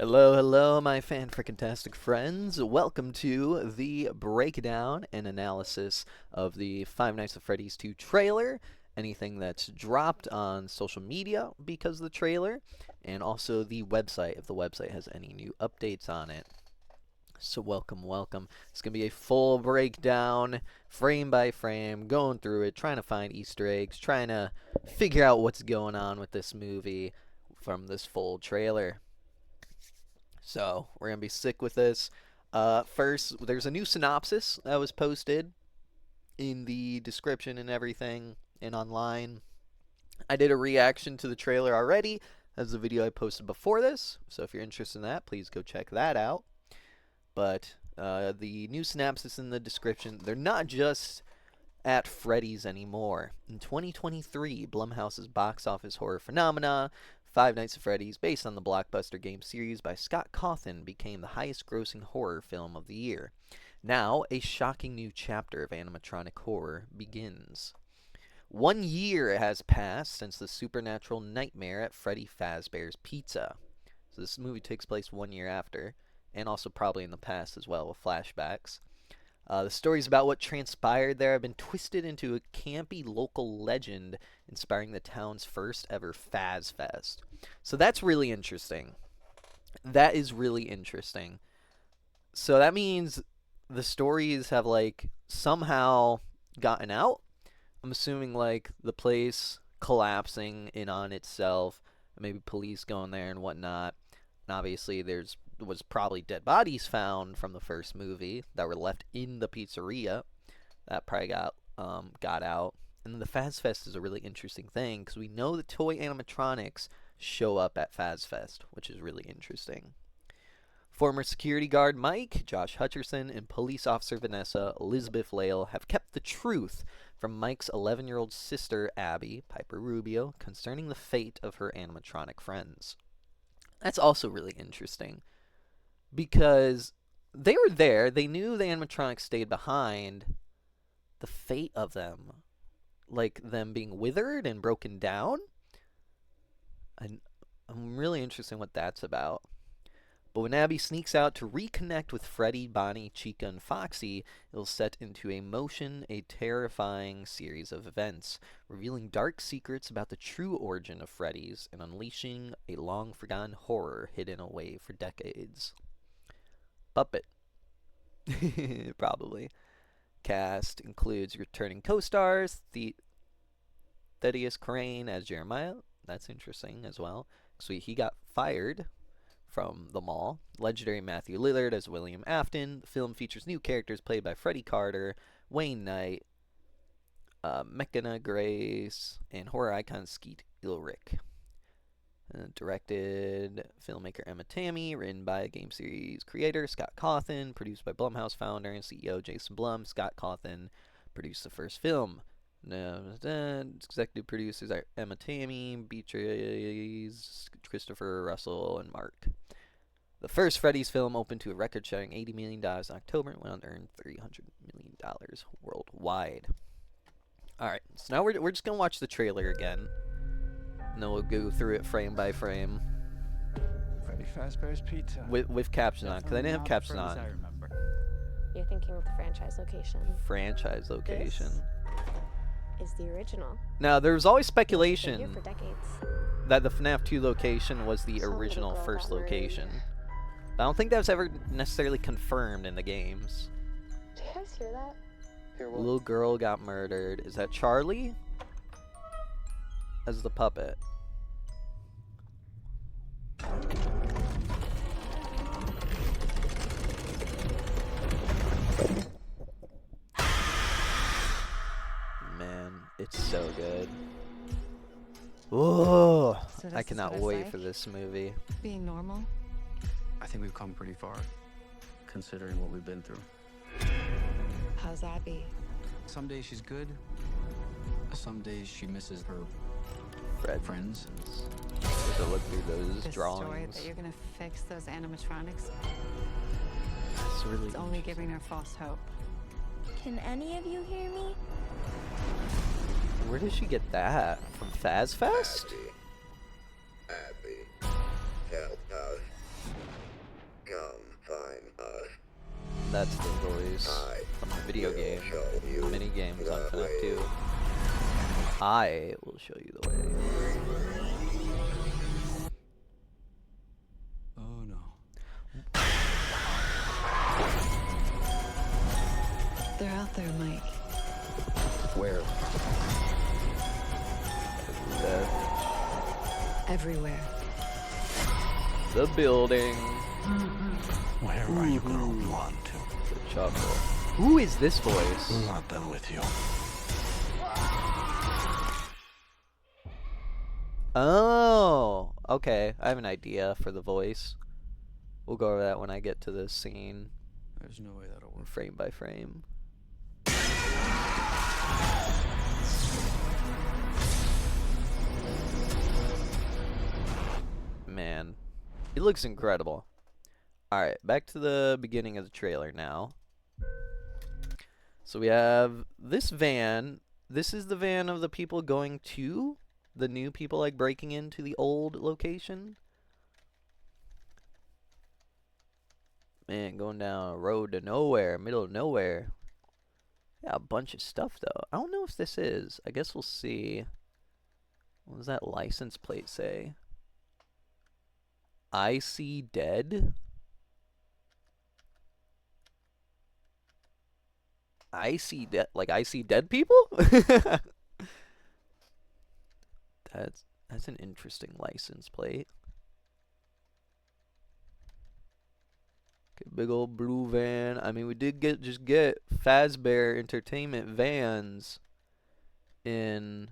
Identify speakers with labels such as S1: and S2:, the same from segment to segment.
S1: Hello, hello, my fan-frickin-tastic friends. Welcome to the breakdown and analysis of the Five Nights at Freddy's 2 trailer, anything that's dropped on social media because of the trailer, and also the website, if the website has any new updates on it. So welcome, welcome. It's going to be a full breakdown, frame by frame, going through it, trying to find Easter eggs, trying to figure out what's going on with this movie from this full trailer. So, we're going to be sick with this. First, there's a new synopsis that was posted in the description and everything and online. I did a reaction to the trailer already. That's the video I posted before this. So if you're interested in that, please go check that out. But the new synopsis in the description, they're not just at Freddy's anymore. In 2023, Blumhouse's box office horror phenomena, Five Nights at Freddy's, based on the blockbuster game series by Scott Cawthon, became the highest-grossing horror film of the year. Now, a shocking new chapter of animatronic horror begins. 1 year has passed since the supernatural nightmare at Freddy Fazbear's Pizza. So this movie takes place 1 year after, and also probably in the past as well, with flashbacks. The stories about what transpired there have been twisted into a campy local legend inspiring the town's first ever Faz Fest. So that's really interesting. That is really interesting. So that means the stories have, like, somehow gotten out. I'm assuming, like, the place collapsing in on itself, maybe police going there and whatnot. And obviously was probably dead bodies found from the first movie that were left in the pizzeria. That probably got out. And then the Faz Fest is a really interesting thing because we know the toy animatronics show up at Faz Fest, which is really interesting. Former security guard Mike, Josh Hutcherson, and police officer Vanessa Elizabeth Lale have kept the truth from Mike's 11-year-old sister Abby, Piper Rubio, concerning the fate of her animatronic friends. That's also really interesting because they were there. They knew the animatronics stayed behind. The fate of them, like them being withered and broken down, I'm really interested in what that's about. But when Abby sneaks out to reconnect with Freddy, Bonnie, Chica, and Foxy, it'll set into a terrifying series of events, revealing dark secrets about the true origin of Freddy's and unleashing a long-forgotten horror hidden away for decades. Puppet. Probably. Cast includes returning co-stars, Thaddeus Crane as Jeremiah. That's interesting as well. So he got fired from the mall. Legendary Matthew Lillard as William Afton. The film features new characters played by Freddie Carter, Wayne Knight, Mecca Grace, and horror icon Skeet Ulrich. Directed filmmaker Emma Tammy, written by game series creator Scott Cawthon, produced by Blumhouse founder and CEO Jason Blum. Scott Cawthon produced the first film. Executive producers are Emma Tammy, Beatrice, Christopher Russell, and Mark. The first Freddy's film opened to a record-setting $80 million in October and went on to earn $300 million worldwide. Alright, so now we're just going to watch the trailer again. And then we'll go through it frame by frame.
S2: Freddy Fazbear's Pizza.
S1: With captions on, because I didn't have captions on.
S3: You're thinking of the franchise location.
S1: Franchise location.
S3: This is the original.
S1: Now, there was always
S3: Been
S1: speculation
S3: here for decades.
S1: that the FNAF 2 location was the original first location. But I don't think that was ever necessarily confirmed in the games.
S3: Do you guys hear that?
S1: Little girl got murdered. Is that Charlie? As the puppet. Man, it's so good. Whoa!
S4: So
S1: I
S4: this is
S1: cannot
S4: what it's
S1: wait
S4: like?
S1: for this movie.
S4: Being normal?
S2: I think we've come pretty far, considering what we've been through.
S4: How's Abby?
S2: Some days she's good. Some days she misses her friends.
S1: Have to look through those
S4: This story
S1: drawings.
S4: that you're gonna fix those animatronics?
S1: It's really
S4: It's only giving her false hope.
S5: Can any of you hear me?
S1: Where did she get that? From Faz Fest?
S6: Abby, help us.
S1: that's the voice from the video game. Mini games on FNAF 2. I will show you the way.
S2: Oh no.
S4: They're out there, Mike.
S2: Where?
S4: Everywhere.
S1: The building.
S6: Where are you going on to?
S1: The chuckle. Who is this voice?
S6: Not done with you.
S1: Oh, okay. I have an idea for the voice. We'll go over that when I get to the scene,
S2: There's no way that'll work.
S1: frame by frame. Man, it looks incredible. Alright, back to the beginning of the trailer now. So we have this van. This is the van of the people going to the new people, like breaking into the old location. Man, going down a road to nowhere, middle of nowhere. Yeah, a bunch of stuff though. I don't know if this is. I guess we'll see. What does that license plate say? I see dead. I see dead, like I see dead people? That's an interesting license plate. Okay, big old blue van. I mean, we did just get Fazbear Entertainment vans in.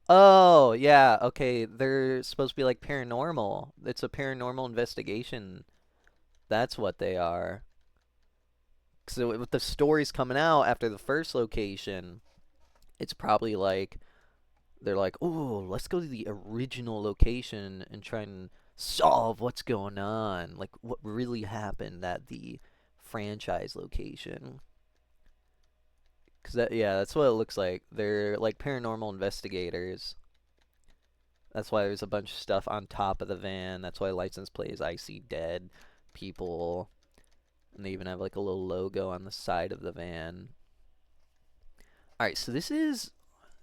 S1: Oh, yeah, okay. They're supposed to be like paranormal. It's a paranormal investigation. That's what they are. So with the stories coming out after the first location, it's probably like they're like, "Oh, let's go to the original location and try and solve what's going on, like what really happened at the franchise location." Cause that's what it looks like. They're like paranormal investigators. That's why there's a bunch of stuff on top of the van. That's why license plate is I see dead people. And they even have like a little logo on the side of the van. Alright, so this is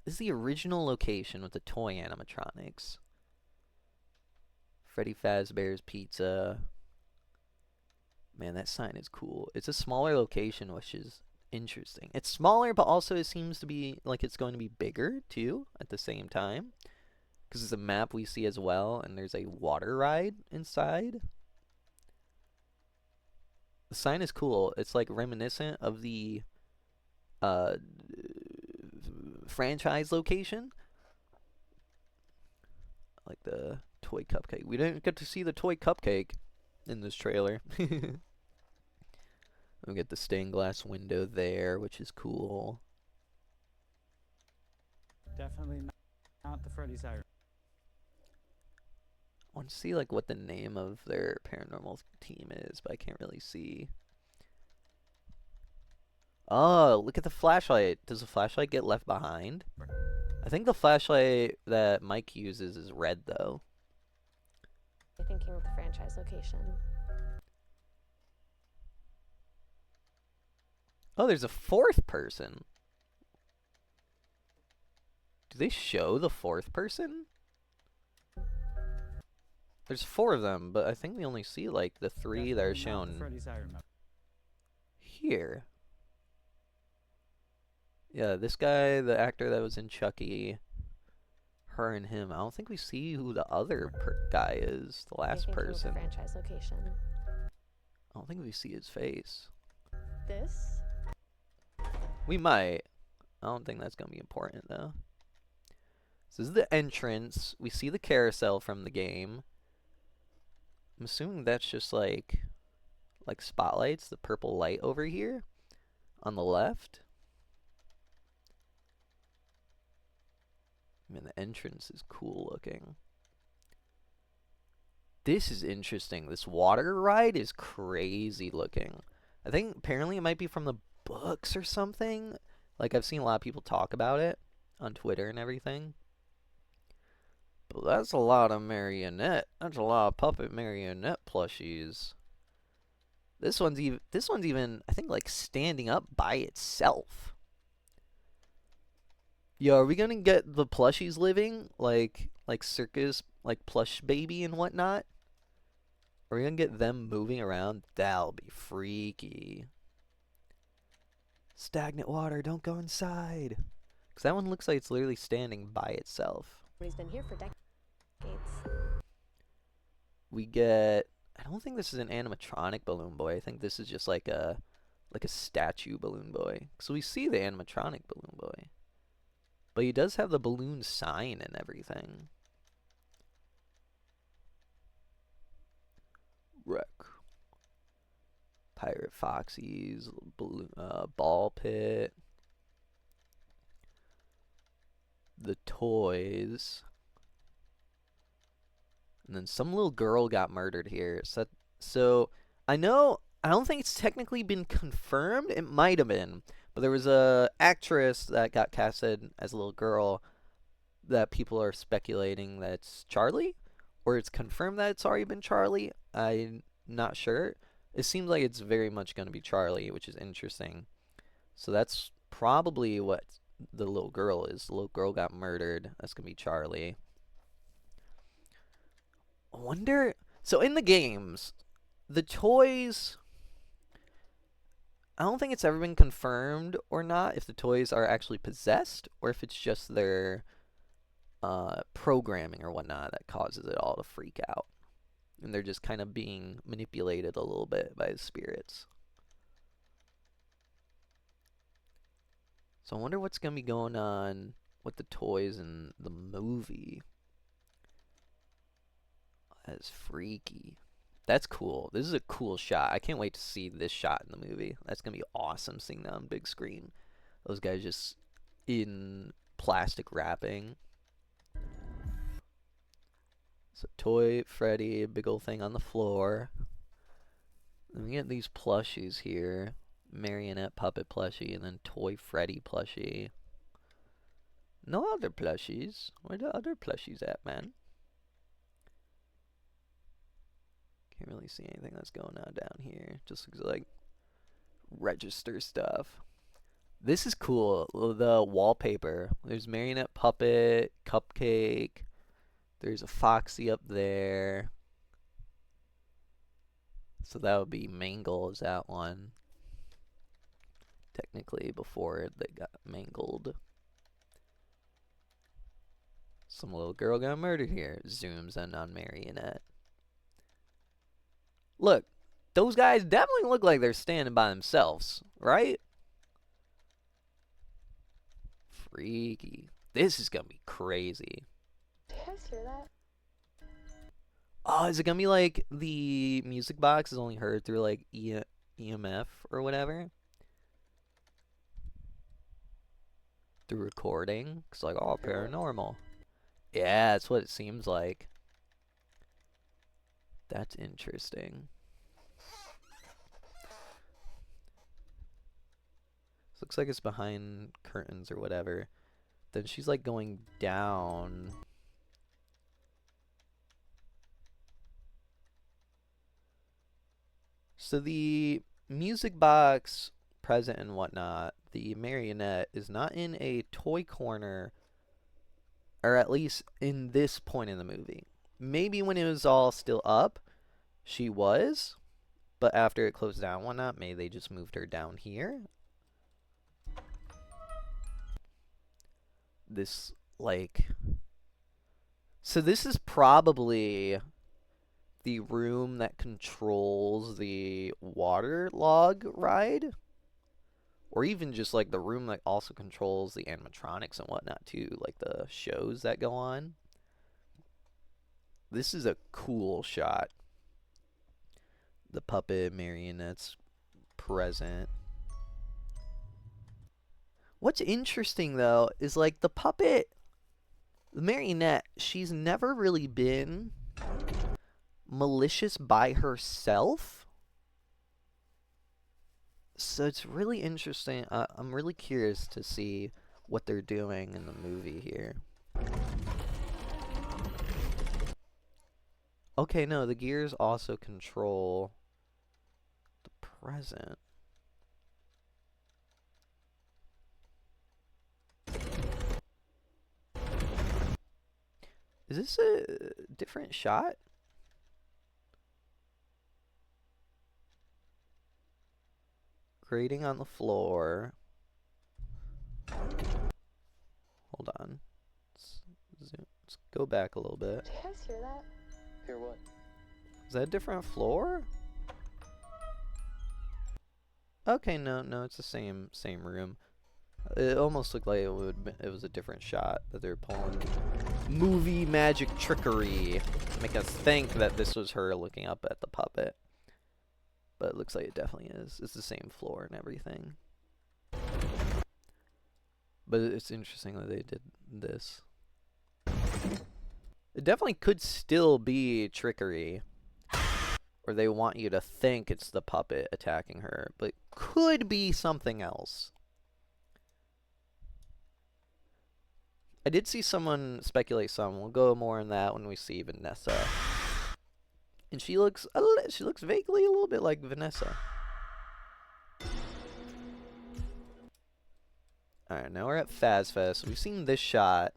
S1: the original location with the toy animatronics. Freddy Fazbear's Pizza. Man, that sign is cool. It's a smaller location, which is interesting. It's smaller, but also it seems to be like it's going to be bigger, too, at the same time. Because it's a map we see as well, and there's a water ride inside. The sign is cool. It's like reminiscent of the franchise location. Like the toy cupcake. We didn't get to see the toy cupcake in this trailer. We get the stained glass window there, which is cool.
S7: Definitely not the Freddy's I.
S1: I want to see like what the name of their paranormal team is, but I can't really see. Oh, look at the flashlight. Does the flashlight get left behind? I think the flashlight that Mike uses is red, though.
S3: You're thinking of the franchise location.
S1: Oh, there's a fourth person. Do they show the fourth person? There's 4 of them, but I think we only see like the 3 that are shown here. Yeah, this guy, the actor that was in Chucky, her and him. I don't think we see who the other guy is, the last person.
S3: Of the franchise location.
S1: I don't think we see his face.
S3: This?
S1: We might. I don't think that's going to be important, though. So this is the entrance. We see the carousel from the game. I'm assuming that's just like spotlights, the purple light over here on the left. I mean, the entrance is cool looking. This is interesting. This water ride is crazy looking. I think apparently it might be from the books or something. Like, I've seen a lot of people talk about it on Twitter and everything. But that's a lot of marionette. That's a lot of puppet marionette plushies. This one's even I think like standing up by itself. Yo, are we gonna get the plushies living like circus, like plush baby and whatnot? Are we gonna get them moving around? That'll be freaky. Stagnant water, don't go inside. Because that one looks like it's literally standing by itself.
S3: He's been here for decades.
S1: We get... I don't think this is an animatronic balloon boy. I think this is just like a statue balloon boy. So we see the animatronic balloon boy. But he does have the balloon sign and everything. Wreck. Pirate Foxy's balloon, ball pit. The toys. And then some little girl got murdered here. So I don't think it's technically been confirmed. It might have been. But there was a actress that got casted as a little girl that people are speculating that's Charlie. Or it's confirmed that it's already been Charlie. I'm not sure. It seems like it's very much going to be Charlie, which is interesting. So that's probably what the little girl is. The little girl got murdered. That's going to be Charlie. I wonder... So in the games, the toys... I don't think it's ever been confirmed or not if the toys are actually possessed or if it's just their programming or whatnot that causes it all to freak out. And they're just kind of being manipulated a little bit by the spirits. So I wonder what's going to be going on with the toys in the movie. That's freaky. That's cool. This is a cool shot. I can't wait to see this shot in the movie. That's going to be awesome seeing that on big screen. Those guys just in plastic wrapping. So toy Freddy, a big old thing on the floor. Then we get these plushies here. Marionette puppet plushie and then toy Freddy plushie. No other plushies. Where the other plushies at, man? Can't really see anything that's going on down here. Just looks like register stuff. This is cool. The wallpaper. There's marionette puppet, cupcake. There's a Foxy up there. So that would be Mangle is that one. Technically before they got mangled. Some little girl got murdered here. Zooms in on Marionette. Look, those guys definitely look like they're standing by themselves, right? Freaky. This is gonna be crazy.
S3: Do you guys hear that?
S1: Oh, is it gonna be like the music box is only heard through like EMF or whatever? Through recording? It's like, oh, paranormal. Yeah, that's what it seems like. That's interesting. This looks like it's behind curtains or whatever. Then she's like going down. So the music box present and whatnot, the marionette is not in a toy corner, or at least in this point in the movie. Maybe when it was all still up, she was, but after it closed down and whatnot, maybe they just moved her down here. This, like... So this is probably the room that controls the water log ride. Or even just like the room that also controls the animatronics and whatnot too. Like the shows that go on. This is a cool shot. The puppet marionette's present. What's interesting though is like the puppet, the marionette, she's never really been malicious by herself. So it's really interesting. I'm really curious to see what they're doing in the movie here. Okay, no, the gears also control the present. Is this a different shot? Grating on the floor. Hold on. Let's go back a little bit.
S3: Did you guys hear that?
S2: Hear what?
S1: Is that a different floor? Okay, no, it's the same room. It almost looked like it was a different shot that they're pulling. Movie magic trickery to make us think that this was her looking up at the puppet. But it looks like it definitely is. It's the same floor and everything. But it's interesting that they did this. It definitely could still be trickery. Or they want you to think it's the puppet attacking her. But it could be something else. I did see someone speculate some. We'll go more on that when we see Vanessa. And she looks vaguely a little bit like Vanessa. Alright, now we're at FazFest. We've seen this shot.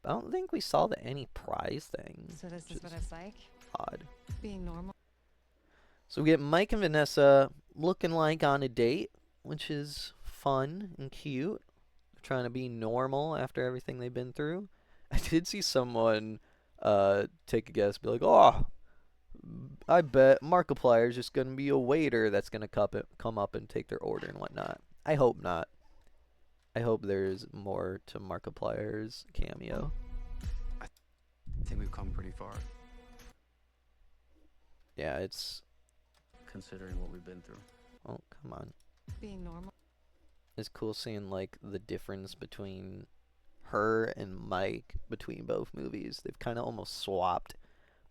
S1: I don't think we saw any prize thing.
S4: So this is what it's like?
S1: Odd.
S4: Being normal?
S1: So we get Mike and Vanessa looking like on a date, which is fun and cute. They're trying to be normal after everything they've been through. I did see someone take a guess, be like, oh, I bet Markiplier's just going to be a waiter that's going to come up and take their order and whatnot. I hope not. I hope there's more to Markiplier's cameo.
S2: I think we've come pretty far,
S1: Yeah, it's...
S2: considering what we've been through.
S1: Oh, come on.
S4: Being normal?
S1: It's cool seeing, like, the difference between her and Mike between both movies. They've kind of almost swapped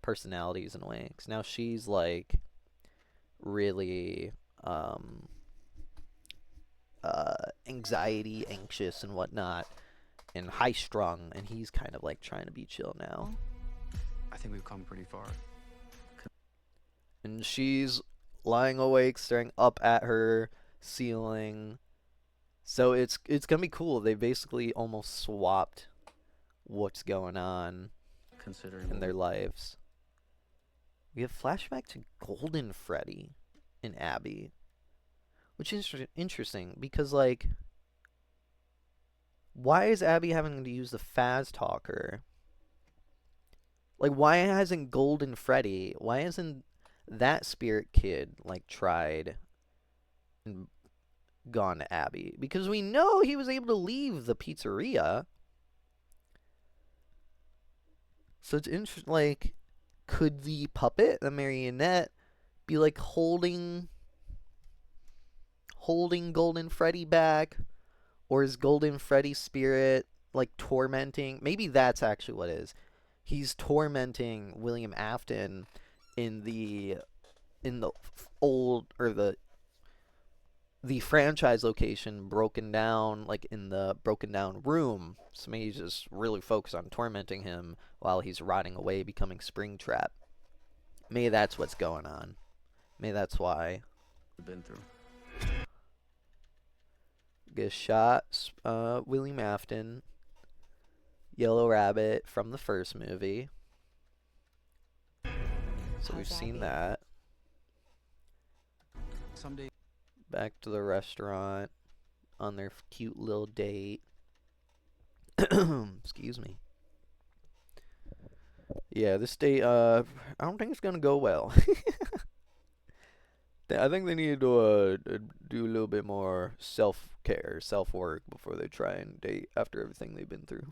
S1: personalities in a way. 'Cause now she's, like, really, anxiety, anxious, and whatnot, and high-strung, and he's kind of, like, trying to be chill now.
S2: I think we've come pretty far.
S1: And she's lying awake, staring up at her ceiling. So it's gonna be cool. They basically almost swapped what's going on
S2: Considering
S1: in their lives. We have flashback to Golden Freddy and Abby, which is interesting because, like, why is Abby having to use the Faz Talker? Like, why hasn't Golden Freddy? Why hasn't that spirit kid, like, tried and gone to Abby? Because we know he was able to leave the pizzeria. So it's interesting, like, could the puppet, the marionette, be, like, holding Golden Freddy back? Or is Golden Freddy's spirit, like, tormenting? Maybe that's actually what it is. He's tormenting William Afton in the old, or the franchise location, broken down, like in the broken down room. So maybe he's just really focused on tormenting him while he's rotting away, becoming Springtrap. Maybe that's what's going on. Maybe that's why.
S2: we've been through.
S1: Get a shot, William Afton, Yellow Rabbit from the first movie. So we've seen that.
S2: Someday.
S1: Back to the restaurant on their cute little date. Excuse me. Yeah, this date, I don't think it's gonna go well. I think they need to do a little bit more self-care, self-work before they try and date after everything they've been through.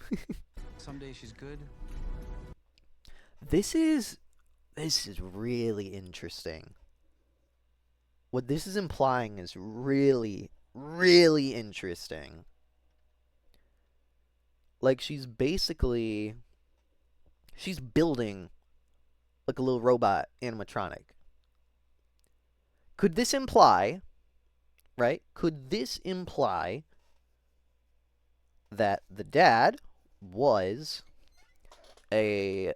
S2: Someday she's good.
S1: This is really interesting. What this is implying is really, really interesting. Like, she's building like a little robot animatronic. Could this imply, right? Could this imply that the dad was a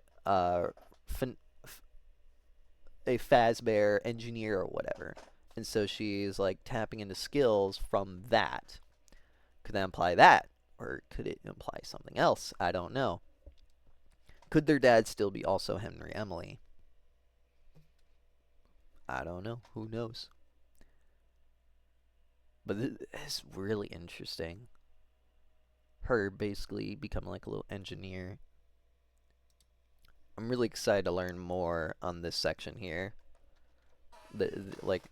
S1: Fazbear engineer or whatever, And so she's like tapping into skills from that. Could that imply that? Or could it imply something else? I don't know. Could their dad still be also Henry Emily? I don't know. Who knows? But it's really interesting. Her basically becoming like a little engineer. I'm really excited to learn more on this section here. Like,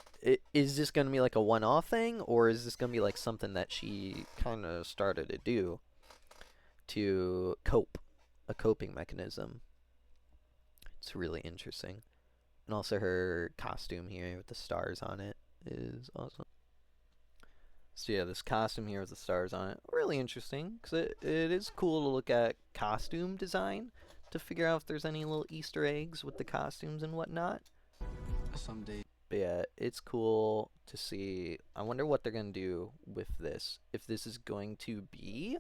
S1: is this going to be like a one-off thing, or is this going to be like something that she kind of started to do to cope, a coping mechanism? It's really interesting. And also her costume here with the stars on it is awesome. So yeah, this costume here with the stars on it, really interesting, because it is cool to look at costume design to figure out if there's any little Easter eggs with the costumes and whatnot.
S2: Someday.
S1: But yeah, it's cool to see. I wonder what they're going to do with this. If this is going to be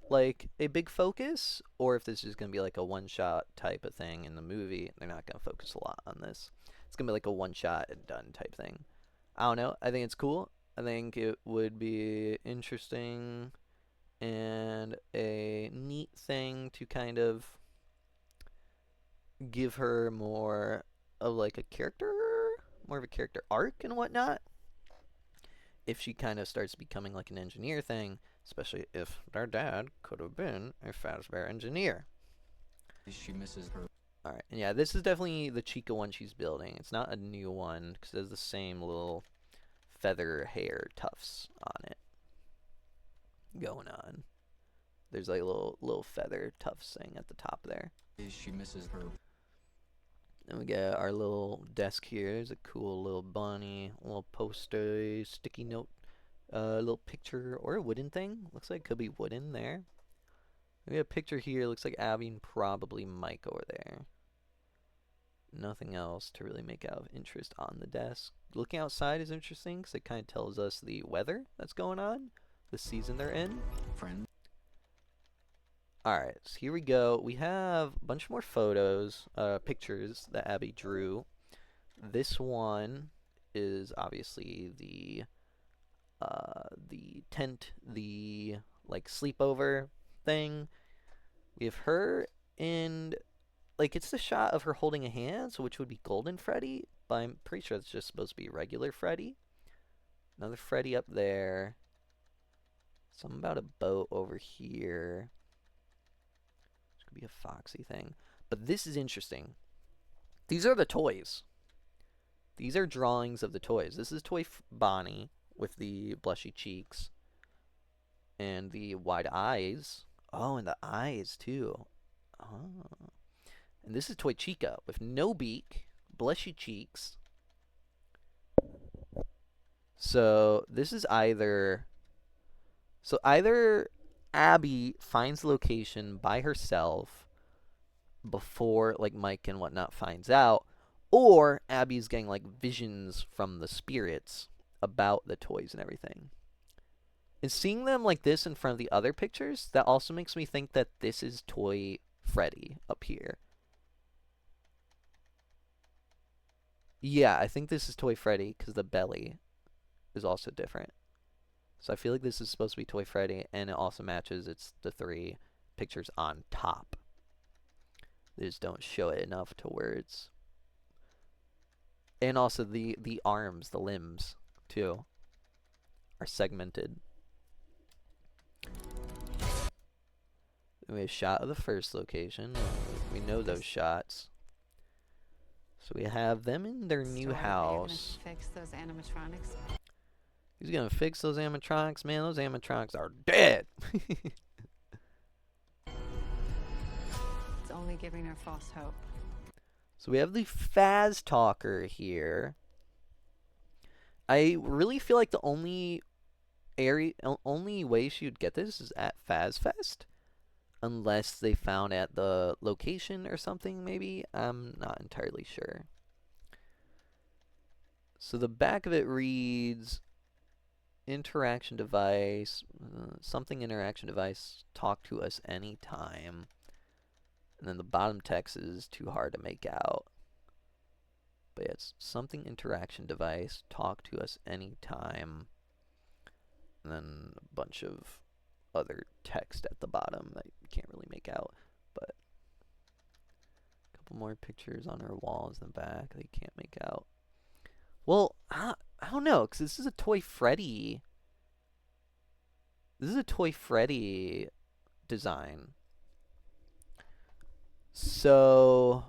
S1: like a big focus, or if this is going to be like a one-shot type of thing in the movie. They're not going to focus a lot on this. It's going to be like a one-shot and done type thing. I don't know. I think it's cool. I think it would be interesting and a neat thing to kind of give her more of like a character, more of a character arc and whatnot. If she kind of starts becoming like an engineer thing, especially if their dad could have been a Fazbear engineer.
S2: She misses her.
S1: Alright, and yeah, this is definitely the Chica one she's building. It's not a new one, because it has the same little feather hair tufts on it going on. There's like a little feather tufts thing at the top there.
S2: She misses her.
S1: Then we got our little desk here. There's a cool little bunny, a little poster, sticky note, little picture, or a wooden thing. Looks like it could be wooden there. We got a picture here. Looks like Abby and probably Mike over there. Nothing else to really make out of interest on the desk. Looking outside is interesting because it kind of tells us the weather that's going on, the season they're in.
S2: Friend.
S1: Alright, so here we go. We have a bunch more photos, pictures that Abby drew. This one is obviously the tent, the like sleepover thing. We have her and like it's the shot of her holding a hand, so which would be Golden Freddy, but I'm pretty sure it's just supposed to be regular Freddy. Another Freddy up there. Something about a boat over here. Be a foxy thing. But this is interesting. These are the toys. These are drawings of the toys. This is toy Bonnie with the blushy cheeks and the wide eyes. Oh, and the eyes too. Oh. And this is toy Chica with no beak, blushy cheeks. So this is either Abby finds the location by herself before like Mike and whatnot finds out, or Abby's getting like visions from the spirits about the toys and everything. And seeing them like this in front of the other pictures, that also makes me think that this is toy Freddy up here. Yeah, I think this is toy Freddy because the belly is also different. So I feel like this is supposed to be Toy Freddy, and it also matches the three pictures on top. They just don't show it enough to where it's... And also the arms, the limbs, too, are segmented. We have a shot of the first location. We know those shots. So we have them in their new house.
S4: Fix those animatronics.
S1: He's gonna fix those animatronics. Man, those animatronics are dead.
S4: It's only giving her false hope.
S1: So we have the Faz Talker here. I really feel like the only way she would get this is at Faz Fest. Unless they found at the location or something, maybe. I'm not entirely sure. So the back of it reads... Interaction device, something interaction device, talk to us anytime. And then the bottom text is too hard to make out. But yeah, it's something interaction device. Talk to us anytime. And then a bunch of other text at the bottom that you can't really make out. But a couple more pictures on her walls in the back that you can't make out. Well, I don't know, because this is a Toy Freddy. This is a Toy Freddy design. So,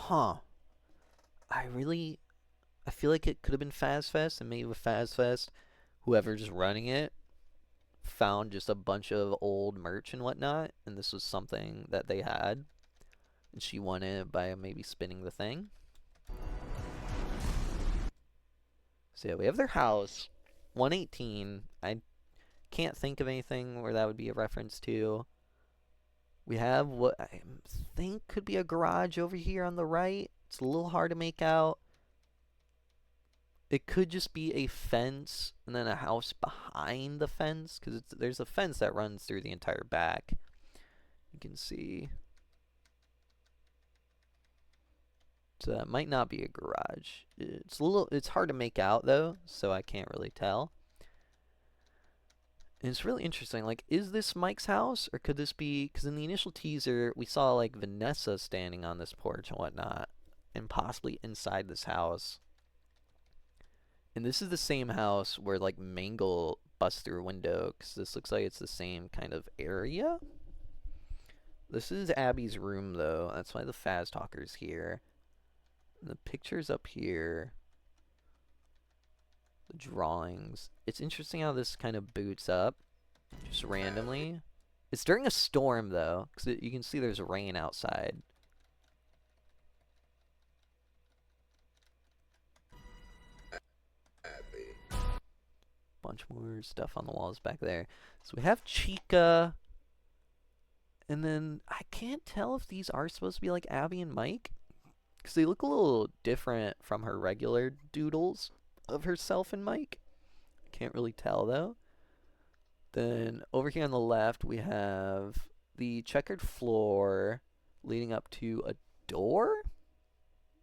S1: I feel like it could have been FazFest, and maybe with FazFest, whoever's running it found just a bunch of old merch and whatnot, and this was something that they had, and she won it by maybe spinning the thing. So yeah, we have their house, 118. I can't think of anything where that would be a reference to. We have what I think could be a garage over here on the right. It's a little hard to make out. It could just be a fence and then a house behind the fence, because there's a fence that runs through the entire back. You can see. So that might not be a garage. It's hard to make out though, so I can't really tell. And it's really interesting, like, is this Mike's house, or could this be, because in the initial teaser, we saw, like, Vanessa standing on this porch and whatnot, and possibly inside this house. And this is the same house where, like, Mangle busts through a window, because this looks like it's the same kind of area. This is Abby's room, though. That's why the Faz Talker's here. And the picture's up here. The drawings. It's interesting how this kind of boots up just randomly. It's during a storm though, because you can see there's rain outside. Bunch more stuff on the walls back there. So we have Chica, and then I can't tell if these are supposed to be like Abby and Mike, because they look a little different from her regular doodles of herself and Mike. Can't really tell though. Then over here on the left we have the checkered floor leading up to a door.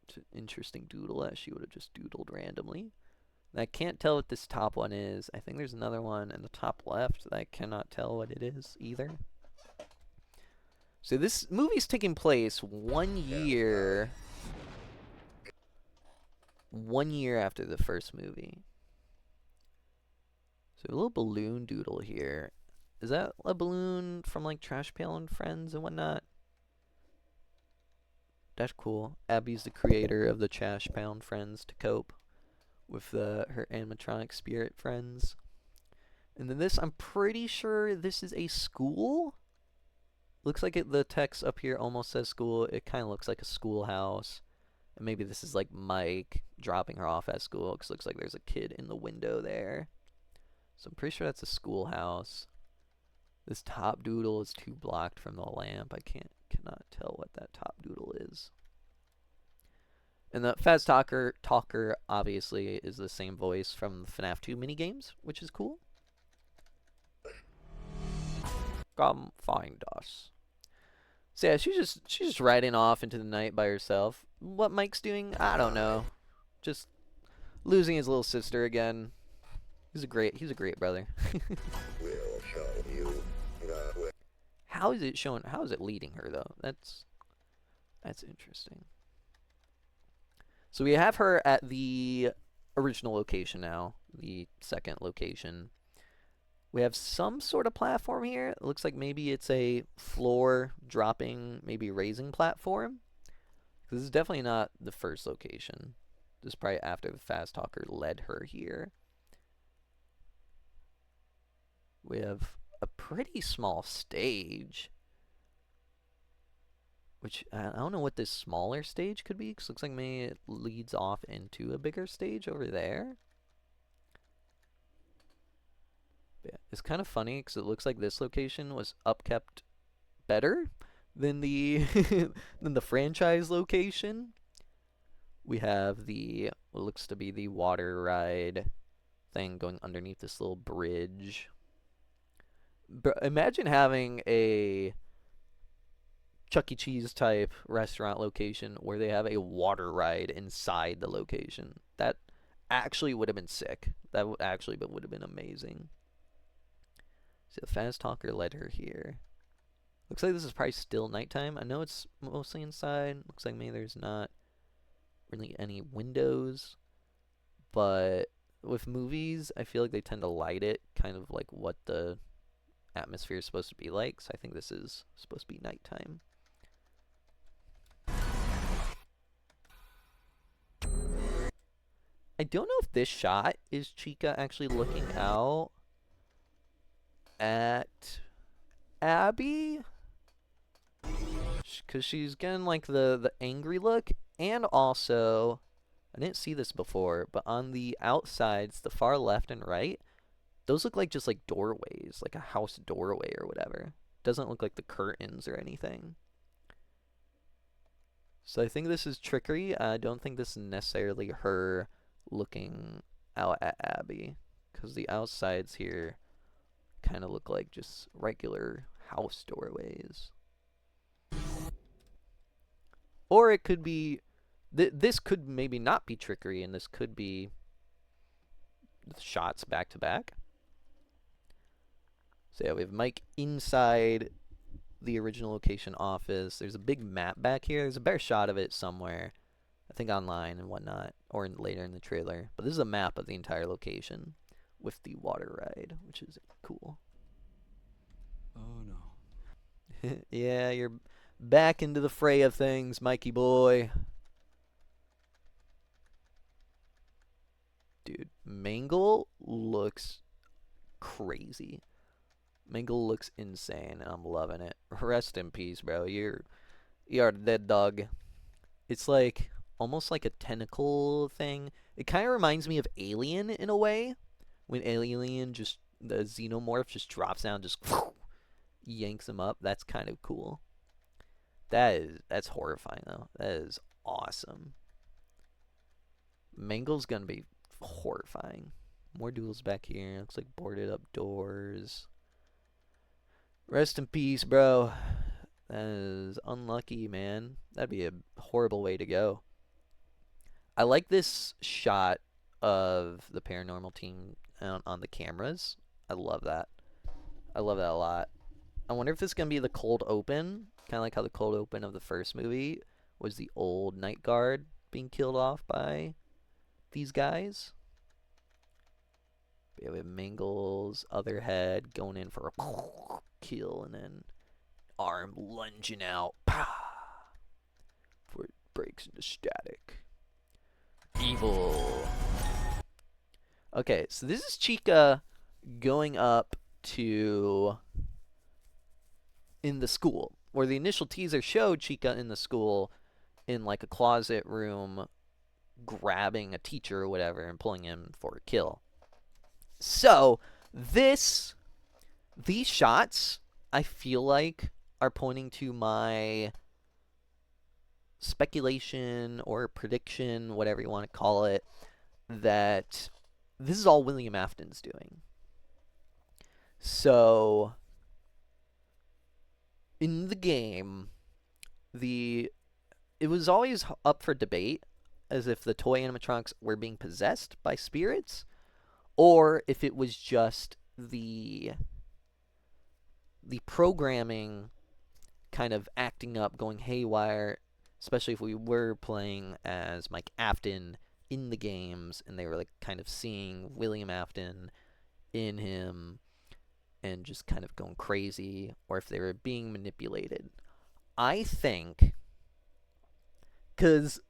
S1: It's an interesting doodle that she would have just doodled randomly. And I can't tell what this top one is. I think there's another one in the top left that I cannot tell what it is either. So this movie's taking place 1 year after the first movie. So a little balloon doodle here. Is that a balloon from like Trash Pail and Friends and whatnot? That's cool. Abby's the creator of the Trash Pail and Friends to cope with her animatronic spirit friends. And then this, I'm pretty sure this is a school. Looks like the text up here almost says school. It kind of looks like a schoolhouse. And maybe this is like Mike dropping her off at school, because it looks like there's a kid in the window there. So I'm pretty sure that's a schoolhouse. This top doodle is too blocked from the lamp. I cannot tell what that top doodle is. And the Faz Talker obviously is the same voice from the FNAF 2 minigames, which is cool. Come find us. So yeah, she's just riding off into the night by herself. What Mike's doing, I don't know. Just losing his little sister again. He's a great brother.
S6: We'll show you the way.
S1: How is it leading her though? That's interesting. So we have her at the original location now, the second location. We have some sort of platform here. It looks like maybe it's a floor dropping, maybe raising platform. This is definitely not the first location. This is probably after the Faz Talker led her here. We have a pretty small stage, which I don't know what this smaller stage could be, because it looks like maybe it leads off into a bigger stage over there. Yeah, it's kind of funny because it looks like this location was upkept better than the than the franchise location. We have what looks to be the water ride thing going underneath this little bridge. But imagine having a Chuck E. Cheese type restaurant location where they have a water ride inside the location. That actually would have been sick. That would have been amazing. So the fast talker led her here. Looks like this is probably still nighttime. I know it's mostly inside. Looks like maybe there's not really any windows. But with movies, I feel like they tend to light it kind of like what the atmosphere is supposed to be like. So I think this is supposed to be nighttime. I don't know if this shot is Chica actually looking out at Abby, because she's getting like the angry look. And also, I didn't see this before, but on the outsides, the far left and right, those look like just like doorways, like a house doorway or whatever. Doesn't look like the curtains or anything. So I think this is trickery. I don't think this is necessarily her looking out at Abby, because the outsides here kind of look like just regular house doorways. Or it could be, this could maybe not be trickery, and this could be shots back to back. So yeah, we have Mike inside the original location office. There's a big map back here. There's a better shot of it somewhere, I think online and whatnot, or later in the trailer. But this is a map of the entire location with the water ride, which is cool.
S2: Oh no.
S1: Yeah, you're back into the fray of things, Mikey boy. Dude, Mangle looks crazy. Mangle looks insane, and I'm loving it. Rest in peace, bro. You are a dead dog. It's like almost like a tentacle thing. It kind of reminds me of Alien in a way. When Alien just, the xenomorph just drops down, just yanks him up. That's kind of cool. That's horrifying though. That is awesome. Mangle's gonna be horrifying. More duels back here. Looks like boarded up doors. Rest in peace, bro. That is unlucky, man. That'd be a horrible way to go. I like this shot of the paranormal team on the cameras. I love that. I love that a lot. I wonder if this is going to be the cold open. Kind of like how the cold open of the first movie was the old night guard being killed off by these guys. We have Mangle's other head going in for a kill, and then arm lunging out. Pow! Before it breaks into static. Evil. Okay, so this is Chica going up to in the school, where the initial teaser showed Chica in the school in like a closet room grabbing a teacher or whatever and pulling him for a kill. So these shots, I feel like, are pointing to my speculation or prediction, whatever you want to call it, that this is all William Afton's doing. So in the game, it was always up for debate as if the toy animatronics were being possessed by spirits, or if it was just the programming kind of acting up, going haywire, especially if we were playing as Mike Afton in the games and they were like kind of seeing William Afton in him and just kind of going crazy, or if they were being manipulated. I think, because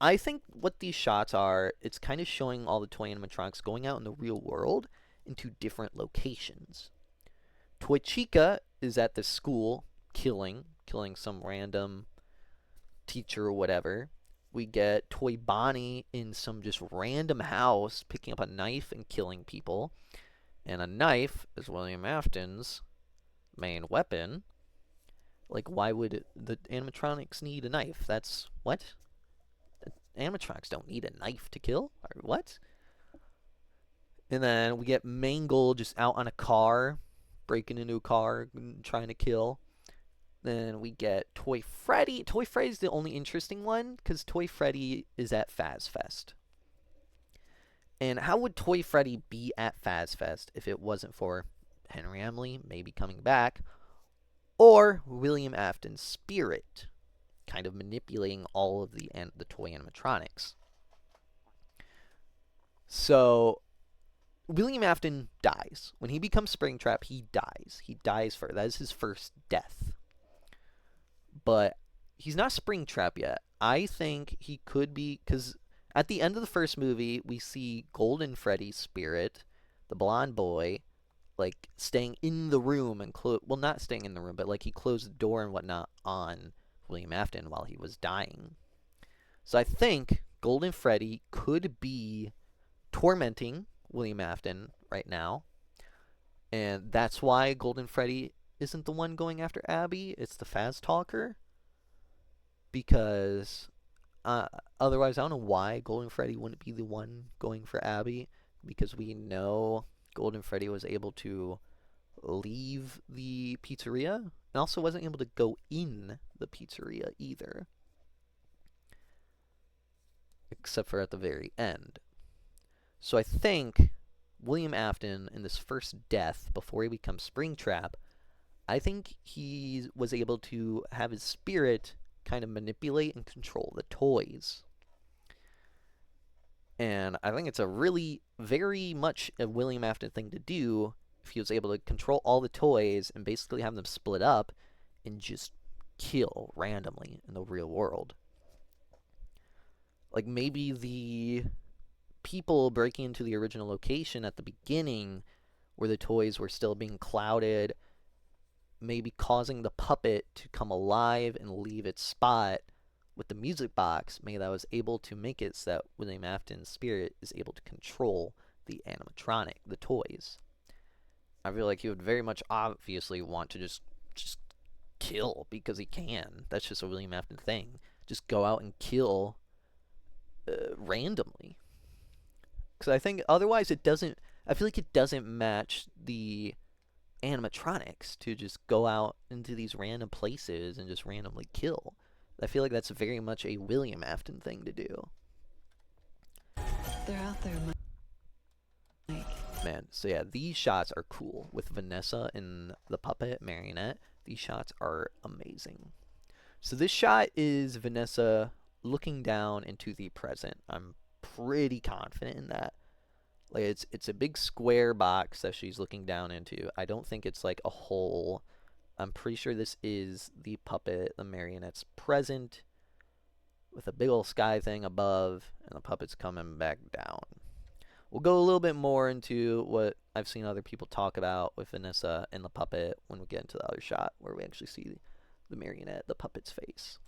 S1: I think what these shots are, it's kind of showing all the toy animatronics going out in the real world into different locations. Toy Chica is at the school killing some random teacher or whatever. We get Toy Bonnie in some just random house picking up a knife and killing people. And a knife is William Afton's main weapon. Like, why would the animatronics need a knife? That's what? The animatronics don't need a knife to kill? Or what? And then we get Mangle just out on a car, breaking into a car, trying to kill. Then we get Toy Freddy. Toy Freddy's the only interesting one because Toy Freddy is at Faz Fest. And how would Toy Freddy be at Faz Fest if it wasn't for Henry Emily maybe coming back, or William Afton's spirit kind of manipulating all of the toy animatronics? So William Afton dies. When he becomes Springtrap, he dies. He dies first. That is his first death. But he's not Springtrap yet. I think he could be, because at the end of the first movie, we see Golden Freddy's spirit, the blonde boy, like staying in the room and well, not staying in the room, but like he closed the door and whatnot on William Afton while he was dying. So I think Golden Freddy could be tormenting William Afton right now, and that's why Golden Freddy isn't the one going after Abby. It's the Faz Talker, because otherwise I don't know why Golden Freddy wouldn't be the one going for Abby, because we know Golden Freddy was able to leave the pizzeria and also wasn't able to go in the pizzeria either, except for at the very end. So I think William Afton, in this first death before he becomes Springtrap, I think he was able to have his spirit kind of manipulate and control the toys. And I think it's a really, very much a William Afton thing to do if he was able to control all the toys and basically have them split up and just kill randomly in the real world. Like maybe the people breaking into the original location at the beginning where the toys were still being clouded, maybe causing the puppet to come alive and leave its spot with the music box. Maybe that was able to make it so that William Afton's spirit is able to control the animatronic, the toys. I feel like he would very much obviously want to just kill because he can. That's just a William Afton thing. Just go out and kill randomly. Because I think otherwise it doesn't, I feel like it doesn't match the animatronics to just go out into these random places and just randomly kill. I feel like that's very much a William Afton thing to do.
S4: They're out there, Mike.
S1: Man, so yeah, these shots are cool. With Vanessa and the puppet marionette, these shots are amazing. So this shot is Vanessa looking down into the present. I'm pretty confident in that. Like it's a big square box that she's looking down into. I don't think it's like a hole. I'm pretty sure this is the puppet, the marionette's present, with a big old sky thing above, and the puppet's coming back down. We'll go a little bit more into what I've seen other people talk about with Vanessa and the puppet when we get into the other shot where we actually see the marionette, the puppet's face.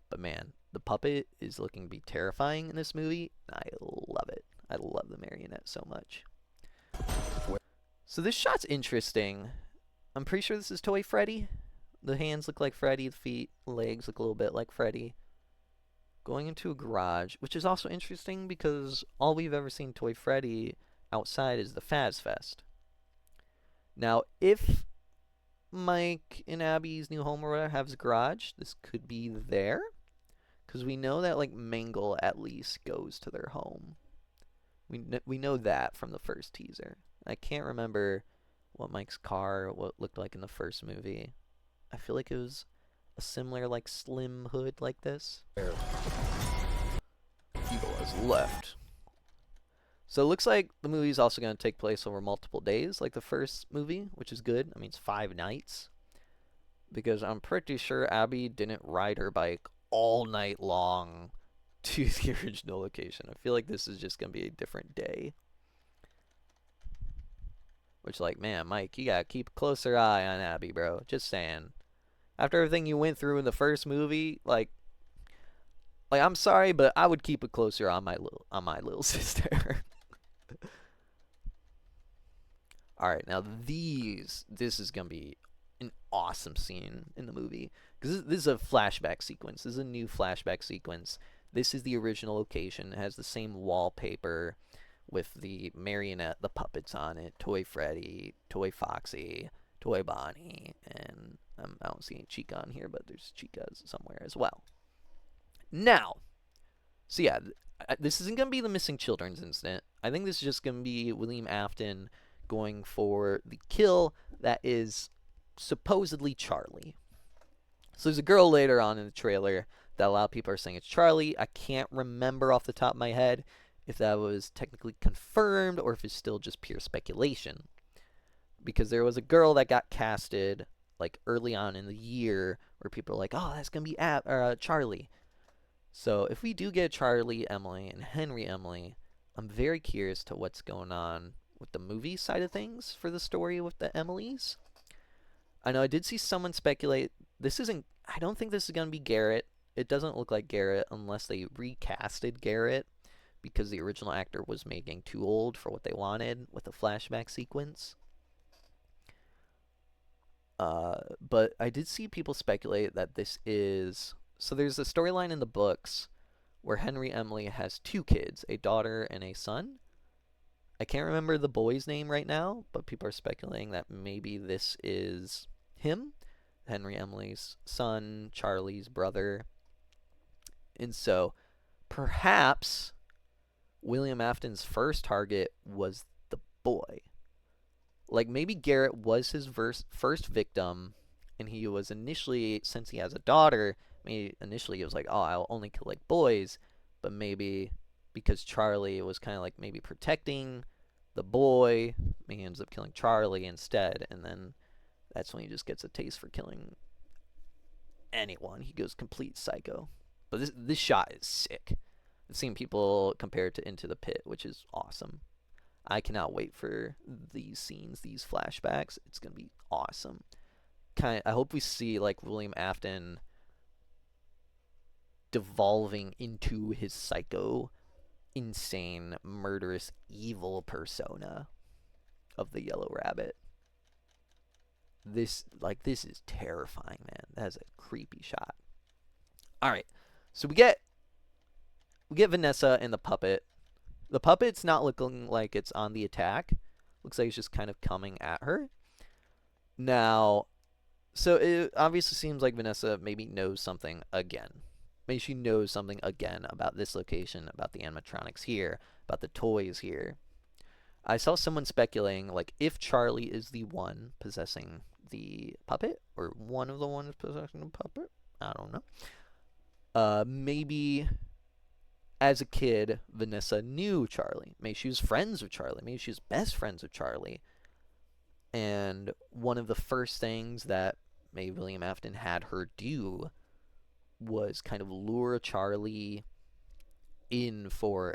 S1: But man, the puppet is looking to be terrifying in this movie, and I love it. I love the marionette so much. So this shot's interesting. I'm pretty sure this is Toy Freddy. The hands look like Freddy, the feet, legs look a little bit like Freddy. Going into a garage, which is also interesting because all we've ever seen Toy Freddy outside is the Faz Fest. Now, if Mike and Abby's new home or whatever has a garage, this could be there. Because we know that, like, Mangle at least goes to their home. We know that from the first teaser. I can't remember what Mike's car looked like in the first movie. I feel like it was a similar, like, slim hood like this. Eagle has left. So it looks like the movie is also going to take place over multiple days, like the first movie, which is good. I mean, it's 5 nights. Because I'm pretty sure Abby didn't ride her bike all night long to the original location. I feel like this is just going to be a different day. Which, like, man, Mike, you gotta keep a closer eye on Abby, bro. Just saying. After everything you went through in the first movie, like I'm sorry, but I would keep a closer eye on my little sister. All right, now this is gonna be an awesome scene in the movie because this is a flashback sequence. This is a new flashback sequence. This is the original location. It has the same wallpaper with the marionette, the puppets on it, Toy Freddy, Toy Foxy, Toy Bonnie, and I don't see any Chica on here, but there's Chicas somewhere as well. Now, so yeah, this isn't going to be the missing children's incident. I think this is just going to be William Afton going for the kill that is supposedly Charlie. So there's a girl later on in the trailer that a lot of people are saying it's Charlie. I can't remember off the top of my head if that was technically confirmed or if it's still just pure speculation. Because there was a girl that got casted like early on in the year where people are like, oh, that's going to be Charlie. So if we do get Charlie Emily and Henry Emily, I'm very curious to what's going on with the movie side of things for the story with the Emilys. I know I did see someone speculate I don't think this is going to be Garrett. It doesn't look like Garrett unless they recasted Garrett because the original actor was making too old for what they wanted with the flashback sequence. But I did see people speculate that this is... So there's a storyline in the books where Henry Emily has 2 kids, a daughter and a son. I can't remember the boy's name right now, but people are speculating that maybe this is him, Henry Emily's son, Charlie's brother. And so perhaps William Afton's first target was the boy. Like maybe Garrett was his first victim, and he was initially, since he has a daughter, maybe initially he was like, oh, I'll only kill like boys, but maybe because Charlie was kind of like maybe protecting the boy, he ends up killing Charlie instead, and then that's when he just gets a taste for killing anyone. He goes complete psycho. But this shot is sick. I've seen people compare it to Into the Pit, which is awesome. I cannot wait for these scenes, these flashbacks. It's going to be awesome. I hope we see like William Afton devolving into his psycho, insane, murderous, evil persona of the Yellow Rabbit. This is terrifying, man. That is a creepy shot. All right, so we get Vanessa and the puppet. The puppet's not looking like it's on the attack. Looks like it's just kind of coming at her. Now, so it obviously seems like Vanessa maybe knows something again. Maybe she knows something again about this location, about the animatronics here, about the toys here. I saw someone speculating, like, if Charlie is the one possessing the puppet, or one of the ones possessing the puppet, I don't know. Maybe as a kid, Vanessa knew Charlie. Maybe she was friends with Charlie. Maybe she was best friends with Charlie. And one of the first things that maybe William Afton had her do was kind of lure Charlie in for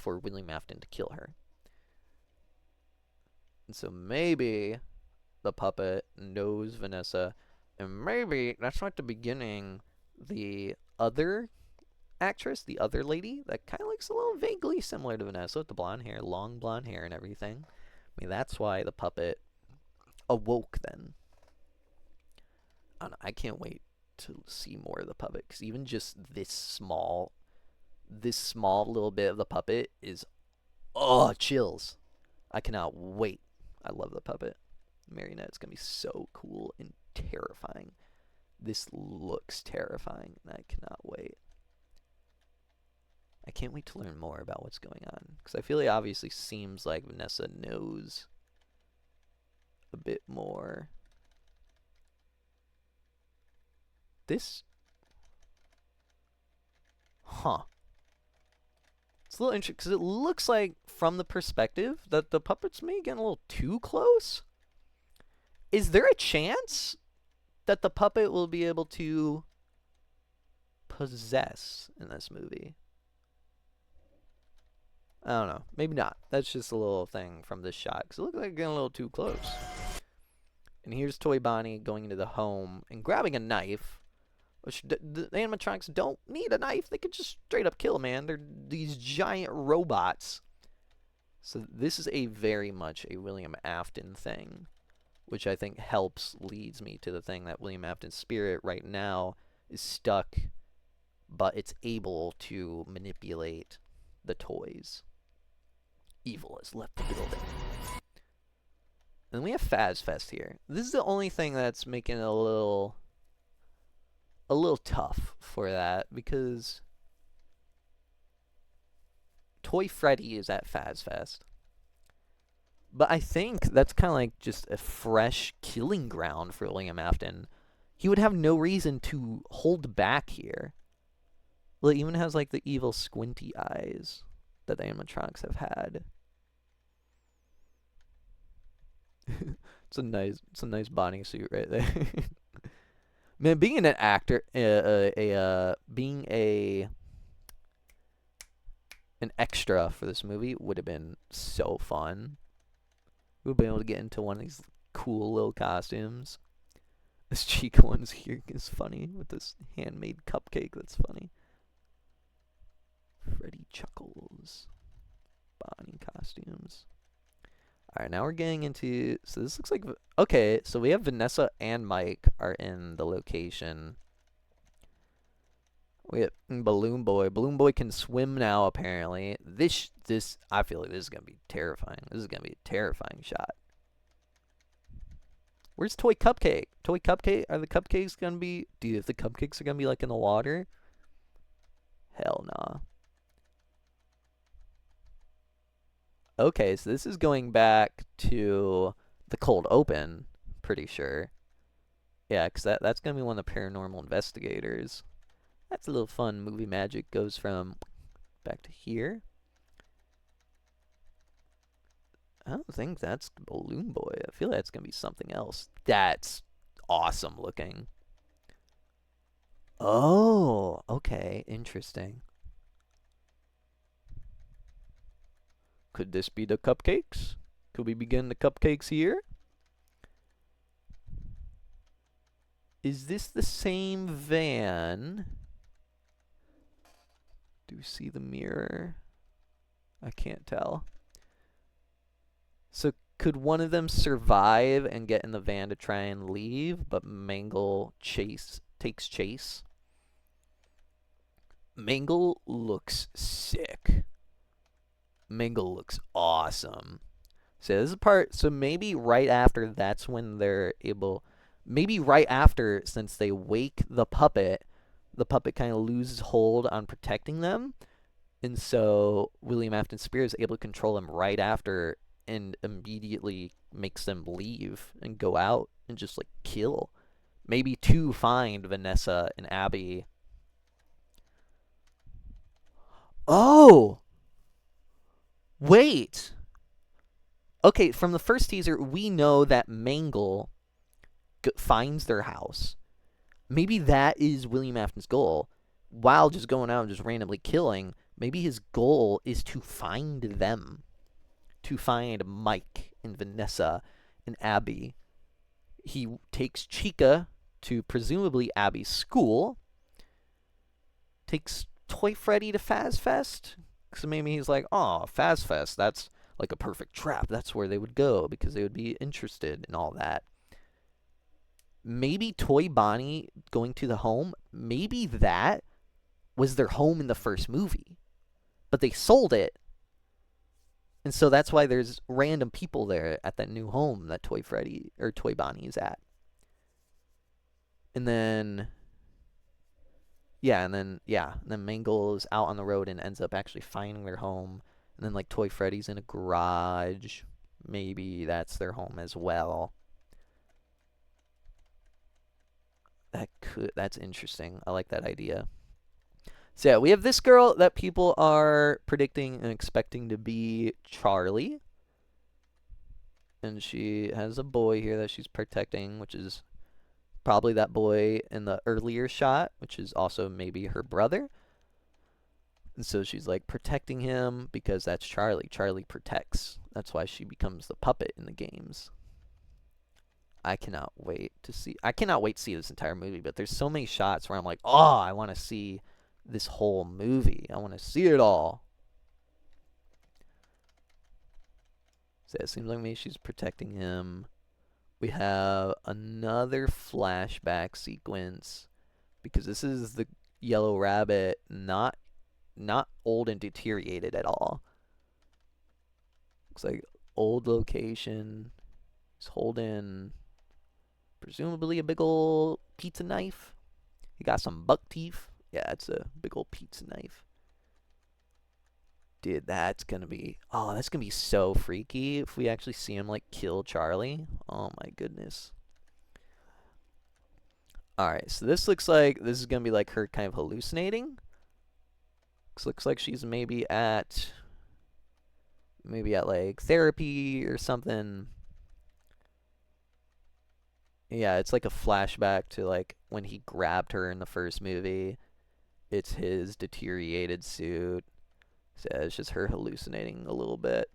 S1: William Afton to kill her. And so maybe the puppet knows Vanessa, and maybe that's why at the beginning the other actress, the other lady that kind of looks a little vaguely similar to Vanessa with the blonde hair, long blonde hair and everything. I mean, that's why the puppet awoke then. I can't wait to see more of the puppet, because even just this small little bit of the puppet is, chills. I cannot wait. I love the puppet. Marionette's gonna be so cool and terrifying. This looks terrifying, and I cannot wait. I can't wait to learn more about what's going on, because I feel it obviously seems like Vanessa knows a bit more. This... Huh. It's a little interesting, because it looks like, from the perspective, that the puppets may get a little too close. Is there a chance that the puppet will be able to possess in this movie? I don't know. Maybe not. That's just a little thing from this shot, because it looks like getting a little too close. And here's Toy Bonnie going into the home and grabbing a knife, which the animatronics don't need a knife. They could just straight up kill, man. They're these giant robots. So this is very much a William Afton thing, which I think leads me to the thing that William Afton's spirit right now is stuck, but it's able to manipulate the toys. Evil has left the building. And we have Faz Fest here. This is the only thing that's making it a little tough for that, because Toy Freddy is at Faz Fest. But I think that's kind of like just a fresh killing ground for William Afton. He would have no reason to hold back here. Well, it even has like the evil squinty eyes that the animatronics have had. It's a nice bodysuit right there. Man, being an actor, being an extra for this movie would have been so fun. We'll be able to get into one of these cool little costumes. This Chica one's here is funny with this handmade cupcake. That's funny. Freddy Chuckles. Bonnie costumes. Alright, now we're getting into... So this looks like... Okay, so we have Vanessa and Mike are in the location. We have Balloon Boy. Balloon Boy can swim now, apparently. This I feel like this is going to be terrifying. This is going to be a terrifying shot. Where's Toy Cupcake? Toy Cupcake? Are the cupcakes going to be... Dude, if the cupcakes are going to be, like, in the water? Hell nah. Okay, so this is going back to the cold open, pretty sure. Yeah, because that's going to be one of the paranormal investigators. That's a little fun. Movie magic goes from back to here. I don't think that's Balloon Boy. I feel like that's going to be something else. That's awesome looking. Oh, okay. Interesting. Could this be the cupcakes? Could we begin the cupcakes here? Is this the same van? Do you see the mirror? I can't tell. So could one of them survive and get in the van to try and leave, but Mangle takes chase? Mangle looks sick. Mangle looks awesome. So this is part. So maybe right after, that's when they're able. Maybe right after, since they wake the puppet kind of loses hold on protecting them, and so William Afton's spirit is able to control them right after, and immediately makes them leave and go out and just like kill. Maybe to find Vanessa and Abby. Oh! Wait! Okay, from the first teaser, we know that Mangle finds their house. Maybe that is William Afton's goal. While just going out and just randomly killing, maybe his goal is to find them. To find Mike and Vanessa and Abby. He takes Chica to presumably Abby's school. Takes Toy Freddy to Faz Fest. So maybe he's like, oh, Faz Fest, that's like a perfect trap. That's where they would go because they would be interested in all that. Maybe Toy Bonnie going to the home, maybe that was their home in the first movie. But they sold it. And so that's why there's random people there at that new home that Toy Freddy or Toy Bonnie is at. And then Mangle is out on the road and ends up actually finding their home. And then like Toy Freddy's in a garage. Maybe that's their home as well. That's interesting. I like that idea. So yeah, we have this girl that people are predicting and expecting to be Charlie. And she has a boy here that she's protecting, which is probably that boy in the earlier shot, which is also maybe her brother. And so she's like protecting him because that's Charlie. Charlie protects. That's why she becomes the puppet in the games. I cannot wait to see this entire movie, but there's so many shots where I'm like, oh, I want to see this whole movie. I want to see it all. So it seems like maybe she's protecting him. We have another flashback sequence because this is the yellow rabbit, not old and deteriorated at all. Looks like old location. He's holding presumably a big ol' pizza knife. He got some buck teeth. Yeah, it's a big ol' pizza knife. Dude, that's gonna be so freaky if we actually see him like kill Charlie. Oh my goodness. Alright, so this looks like this is gonna be like her kind of hallucinating. This looks like she's maybe at like therapy or something. Yeah, it's like a flashback to like when he grabbed her in the first movie. It's his deteriorated suit. So it's just her hallucinating a little bit.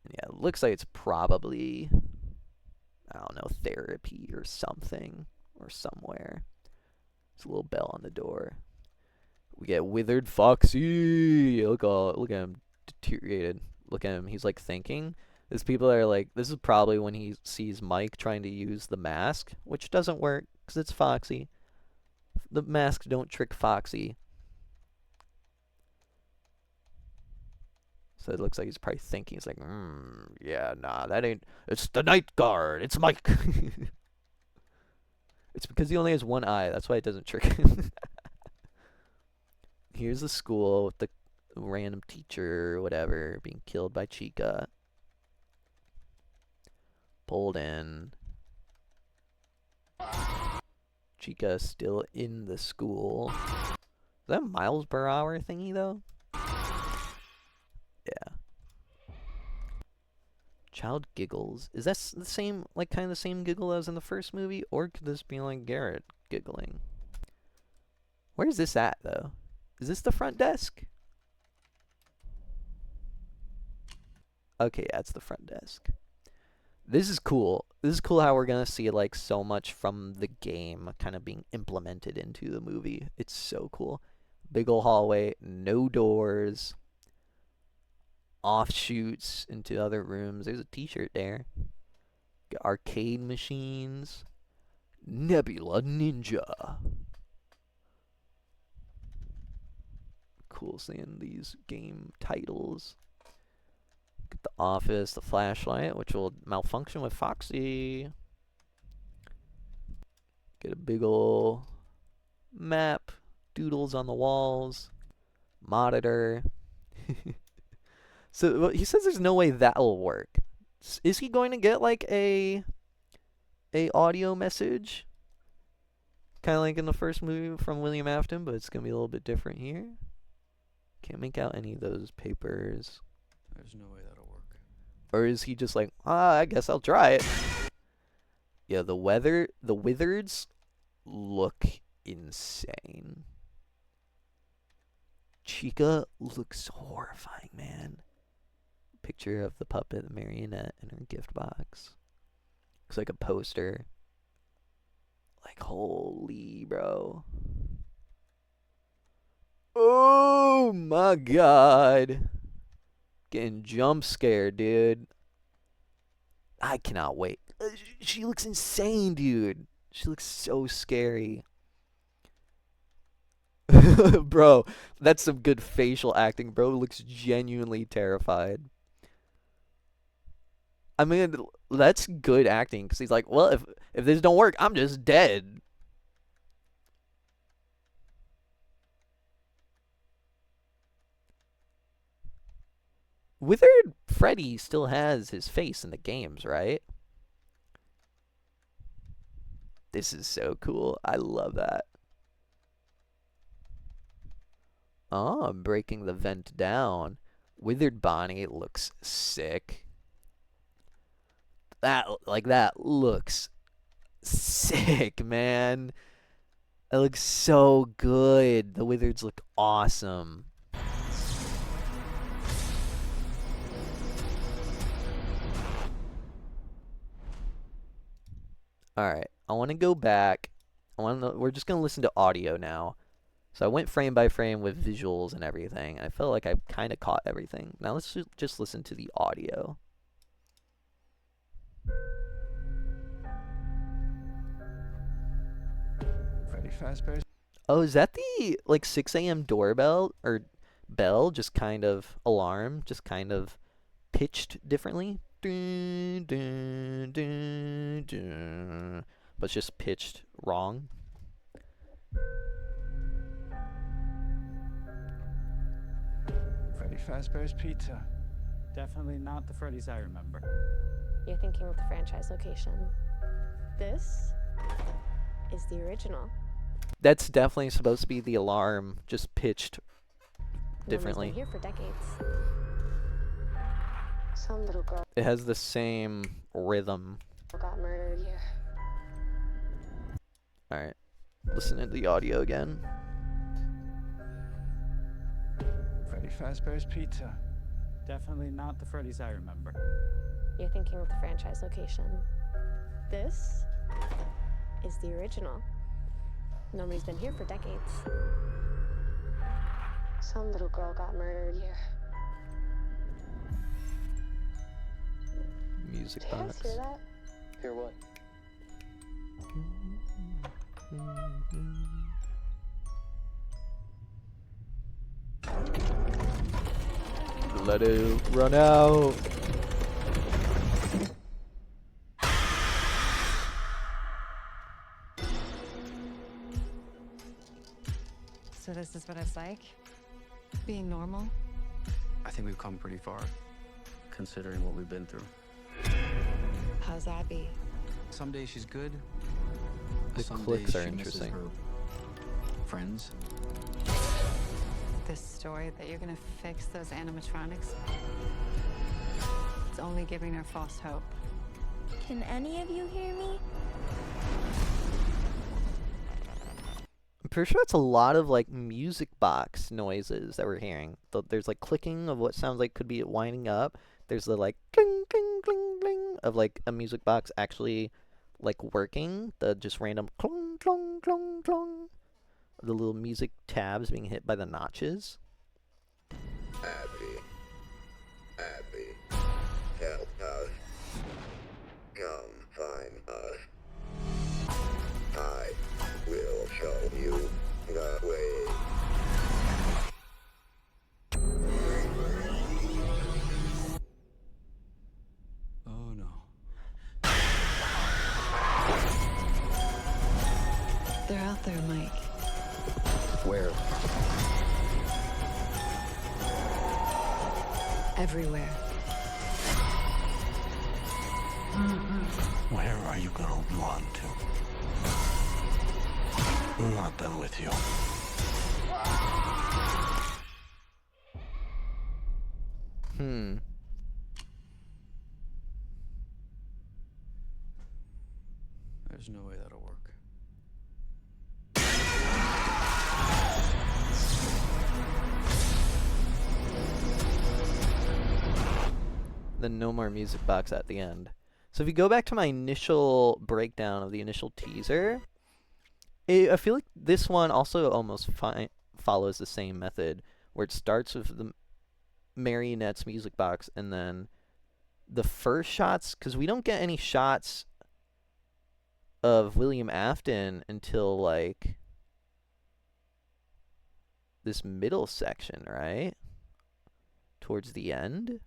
S1: Yeah, it looks like it's probably, I don't know, therapy or something or somewhere. There's a little bell on the door. We get withered Foxy. Look at him deteriorated. Look at him. He's like thinking. There's people that are like, this is probably when he sees Mike trying to use the mask, which doesn't work because it's Foxy. The masks don't trick Foxy. So it looks like he's probably thinking. He's like, yeah, nah, that ain't. It's the night guard. It's Mike. It's because he only has one eye. That's why it doesn't trick him. Here's the school with the random teacher or whatever being killed by Chica. Pulled in. Chica still in the school. Is that a miles per hour thingy though? Yeah. Child giggles. Is that the same, like kind of the same giggle as in the first movie? Or could this be like Garrett giggling? Where's this at though? Is this the front desk? Okay, yeah, it's the front desk. This is cool. This is cool how we're gonna see like so much from the game kind of being implemented into the movie. It's so cool. Big ol' hallway, no doors. Offshoots into other rooms. There's a t-shirt there. Got arcade machines. Nebula Ninja. Cool seeing these game titles. Get the office, the flashlight, which will malfunction with Foxy. Get a big ol' map. Doodles on the walls. Monitor. So he says there's no way that'll work. Is he going to get like a audio message? Kind of like in the first movie from William Afton, but it's going to be a little bit different here. Can't make out any of those papers.
S2: There's no way that'll work.
S1: Or is he just like, I guess I'll try it. Yeah, the Wizards look insane. Chica looks horrifying, man. Picture of the puppet, the marionette, in her gift box. Looks like a poster. Like, holy, bro. Oh my god. Getting jump scared, dude. I cannot wait. She looks insane, dude. She looks so scary. Bro, that's some good facial acting. Bro looks genuinely terrified. I mean, that's good acting because he's like, well, if this don't work, I'm just dead. Withered Freddy still has his face in the games, right? This is so cool. I love that. Oh, I'm breaking the vent down. Withered Bonnie looks sick. That looks sick, man. That looks so good. The Wizards look awesome. Alright, I want to go back. We're just going to listen to audio now. So I went frame by frame with visuals and everything. I felt like I kind of caught everything. Now let's just listen to the audio.
S6: Freddy Fazbear's.
S1: Oh, is that the like 6 a.m. doorbell or bell? Just kind of alarm, just kind of pitched differently. Dun, dun, dun, dun. But it's just pitched wrong.
S7: Freddy Fazbear's Pizza. Definitely not the Freddy's I remember.
S3: You're thinking of the franchise location. This is the original.
S1: That's definitely supposed to be the alarm, just pitched
S3: Memory's
S1: differently.
S3: been here for decades. Some little girl
S1: It has the same rhythm.
S3: got murdered here.
S1: Alright. Listen to the audio again.
S7: Freddy Fazbear's Pizza. Definitely not the Freddy's I remember.
S3: You're thinking of the franchise location. This is the original. Nobody's been here for decades. Some little girl got murdered here.
S1: Music
S3: Did you guys
S1: box.
S3: hear that?
S2: Hear what?
S1: Let it run out.
S4: So this is what it's like? Being normal?
S2: I think we've come pretty far, considering what we've been through.
S4: How's Abby?
S2: Some days she's good.
S1: The
S2: Some
S1: clicks
S2: days
S1: are
S2: she misses
S1: interesting.
S2: her friends.
S4: This story that you're gonna fix those animatronics? It's only giving her false hope.
S5: Can any of you hear me?
S1: I'm pretty sure it's a lot of like music box noises that we're hearing. There's like clicking of what sounds like could be it winding up. There's the like cling cling cling cling of like a music box actually like working. The just random clong clong clong clong. The little music tabs being hit by the notches.
S8: Abby, help us. Come find us. I will show you the way.
S2: Oh no.
S4: They're out there, Mike.
S2: Where?
S4: Everywhere.
S6: Where are you gonna run to? Not done with you.
S2: There's no way that'll work.
S1: Then no more music box at the end. So if you go back to my initial breakdown of the initial teaser, I feel like this one also almost follows the same method, where it starts with the marionette's music box, and then the first shots, because we don't get any shots of William Afton until like this middle section, right? Towards the end.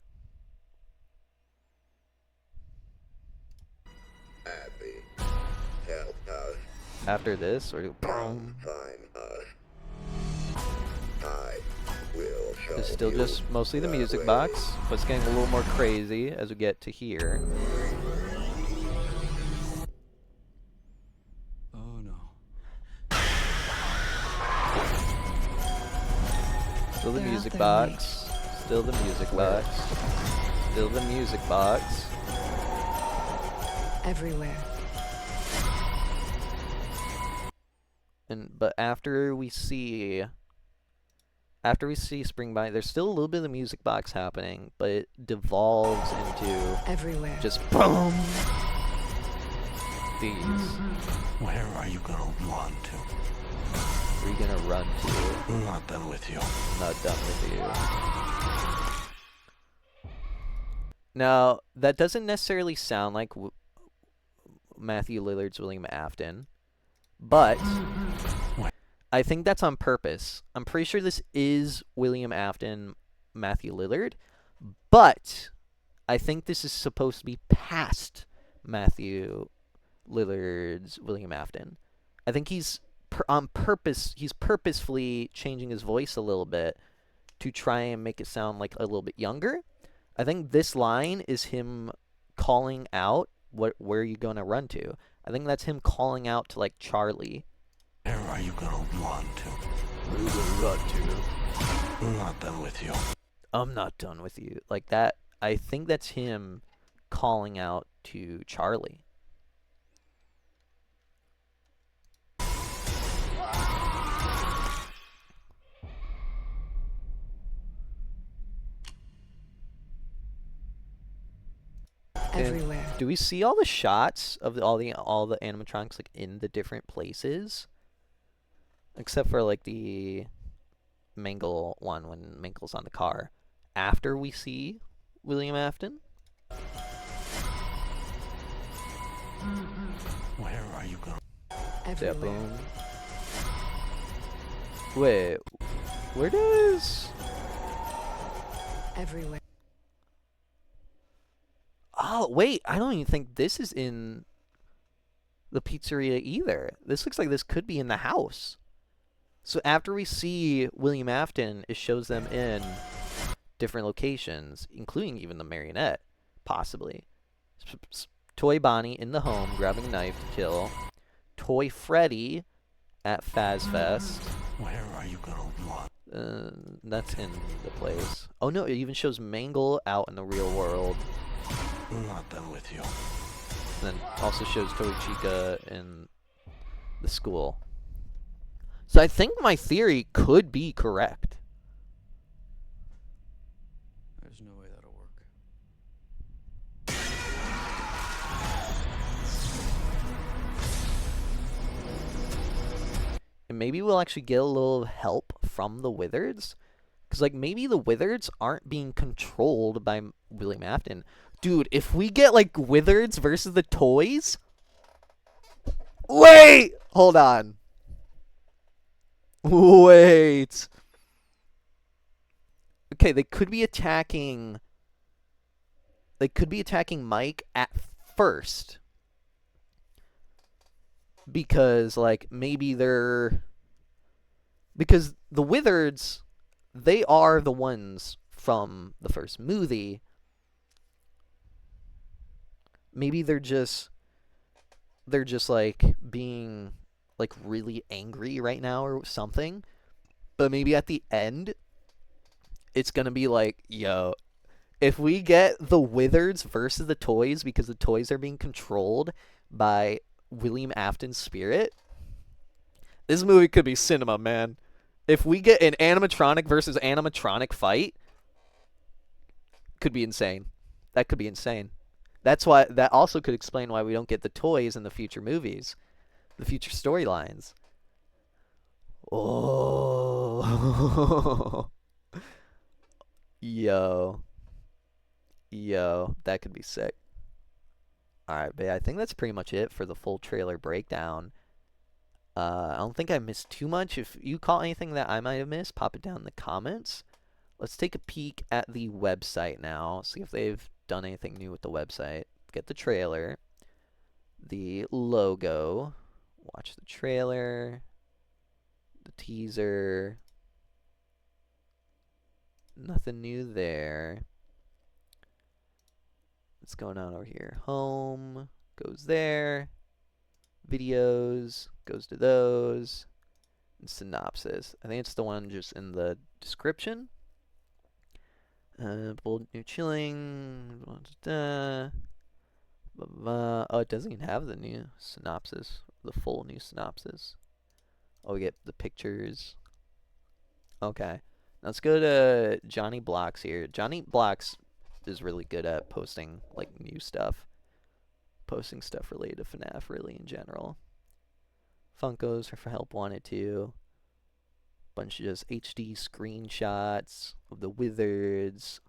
S8: Abby, help us.
S1: After this, or
S8: Come find us. I will show
S1: it's still
S8: you
S1: just mostly the music
S8: way.
S1: box, but it's getting a little more crazy as we get to here.
S2: Oh no.
S1: Still the
S4: They're out
S1: music
S4: there,
S1: box. Still the music box. Still the music box.
S4: Everywhere.
S1: But after we see Spring By, there's still a little bit of the music box happening, but it devolves into
S4: Everywhere.
S1: just boom. These.
S6: Where are you gonna run to?
S1: Where are you gonna run to?
S6: Not done with you.
S1: Not done with you. Now, that doesn't necessarily sound like Matthew Lillard's William Afton, but I think that's on purpose. I'm pretty sure this is William Afton, Matthew Lillard, but I think this is supposed to be past Matthew Lillard's William Afton. I think he's on purpose. He's purposefully changing his voice a little bit to try and make it sound like a little bit younger. I think this line is him calling out where are you gonna run to. I think that's him calling out to like Charlie.
S6: Where are you gonna run to?
S1: Where are you gonna run to?
S6: I'm not done with you.
S1: I'm not done with you. Like that. I think that's him calling out to Charlie.
S4: Everywhere.
S1: Do we see all the shots of all the animatronics like in the different places? Except for like the Mangle one when Mangle's on the car. After we see William Afton?
S6: Where are you going?
S1: Yeah,
S4: Everywhere.
S1: boom. Wait, where does...
S4: Everywhere.
S1: Oh, wait, I don't even think this is in the pizzeria either. This looks like this could be in the house. So after we see William Afton, it shows them in different locations, including even the marionette, possibly. Toy Bonnie in the home, grabbing a knife to kill. Toy Freddy at Faz Fest.
S6: Where are you gonna run?
S1: That's in the place. Oh no, it even shows Mangle out in the real world.
S6: I'm not done with you.
S1: And then also shows Toy Chica in the school. So I think my theory could be correct.
S2: There's no way that'll work.
S1: And maybe we'll actually get a little help from the Wizards. Because, like, maybe the Wizards aren't being controlled by William Afton. Dude, if we get, like, Wizards versus the toys... Wait! Hold on. Wait. Okay, they could be attacking... They could be attacking Mike at first. Because, like, maybe they're... Because the Wizards, they are the ones from the first movie. Maybe they're just like being like really angry right now or something. But maybe at the end, it's gonna be like, yo, if we get the Wizards versus the toys because the toys are being controlled by William Afton's spirit, this movie could be cinema, man. If we get an animatronic versus animatronic fight, could be insane. That could be insane. That's why, that also could explain why we don't get the toys in the future movies, the future storylines. Oh. Yo, that could be sick. Alright, but I think that's pretty much it for the full trailer breakdown. I don't think I missed too much. If you caught anything that I might have missed, pop it down in the comments. Let's take a peek at the website now, see if they've done anything new with the website. Get the trailer, the logo, watch the trailer, the teaser. Nothing new there. What's going on over here? Home goes there. Videos goes to those. And synopsis. I think it's the one just in the description. Bold new chilling. Oh, it doesn't even have the new synopsis. The full new synopsis. Oh, we get the pictures. Okay. Let's go to Johnny Blocks here. Johnny Blocks is really good at posting, like, new stuff. Posting stuff related to FNAF, really, in general. Funkos for Help Wanted To. Bunch of just HD screenshots of the Wizards,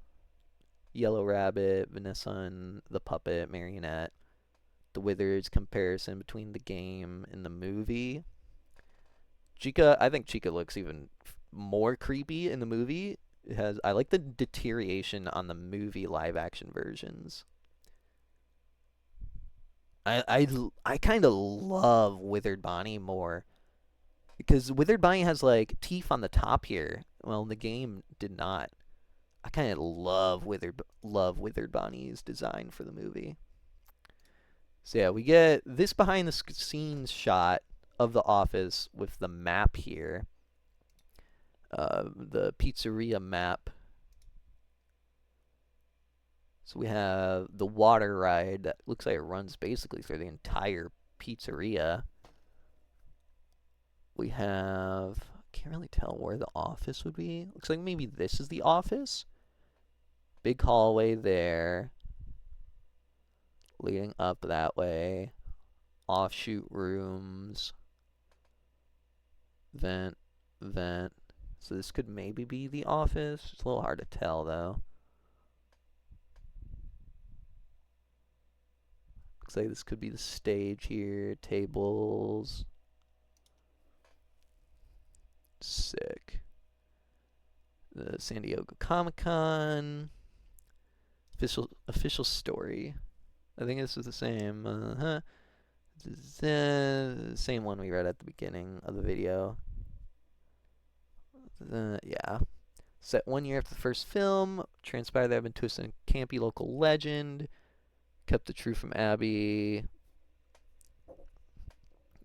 S1: Yellow Rabbit, Vanessa and the Puppet, Marionette. The Wizards comparison between the game and the movie. Chica, I think Chica looks even more creepy in the movie. It has. I like the deterioration on the movie live action versions. I kind of love Withered Bonnie more because Withered Bonnie has like teeth on the top here. Well, the game did not. I kind of love Withered Bonnie's design for the movie. So yeah, we get this behind the scenes shot of the office with the map here. The pizzeria map. So we have the water ride that looks like it runs basically through the entire pizzeria. We have, can't really tell where the office would be. Looks like maybe this is the office. Big hallway there. Leading up that way. Offshoot rooms. Vent. So this could maybe be the office. It's a little hard to tell though. Looks like this could be the stage here. Tables. Sick. The San Diego Comic-Con. Official story. I think this is the same. This is the same one we read at the beginning of the video. Yeah. Set 1 year after the first film. Transpired that I've been twisting a campy local legend. Kept the truth from Abby.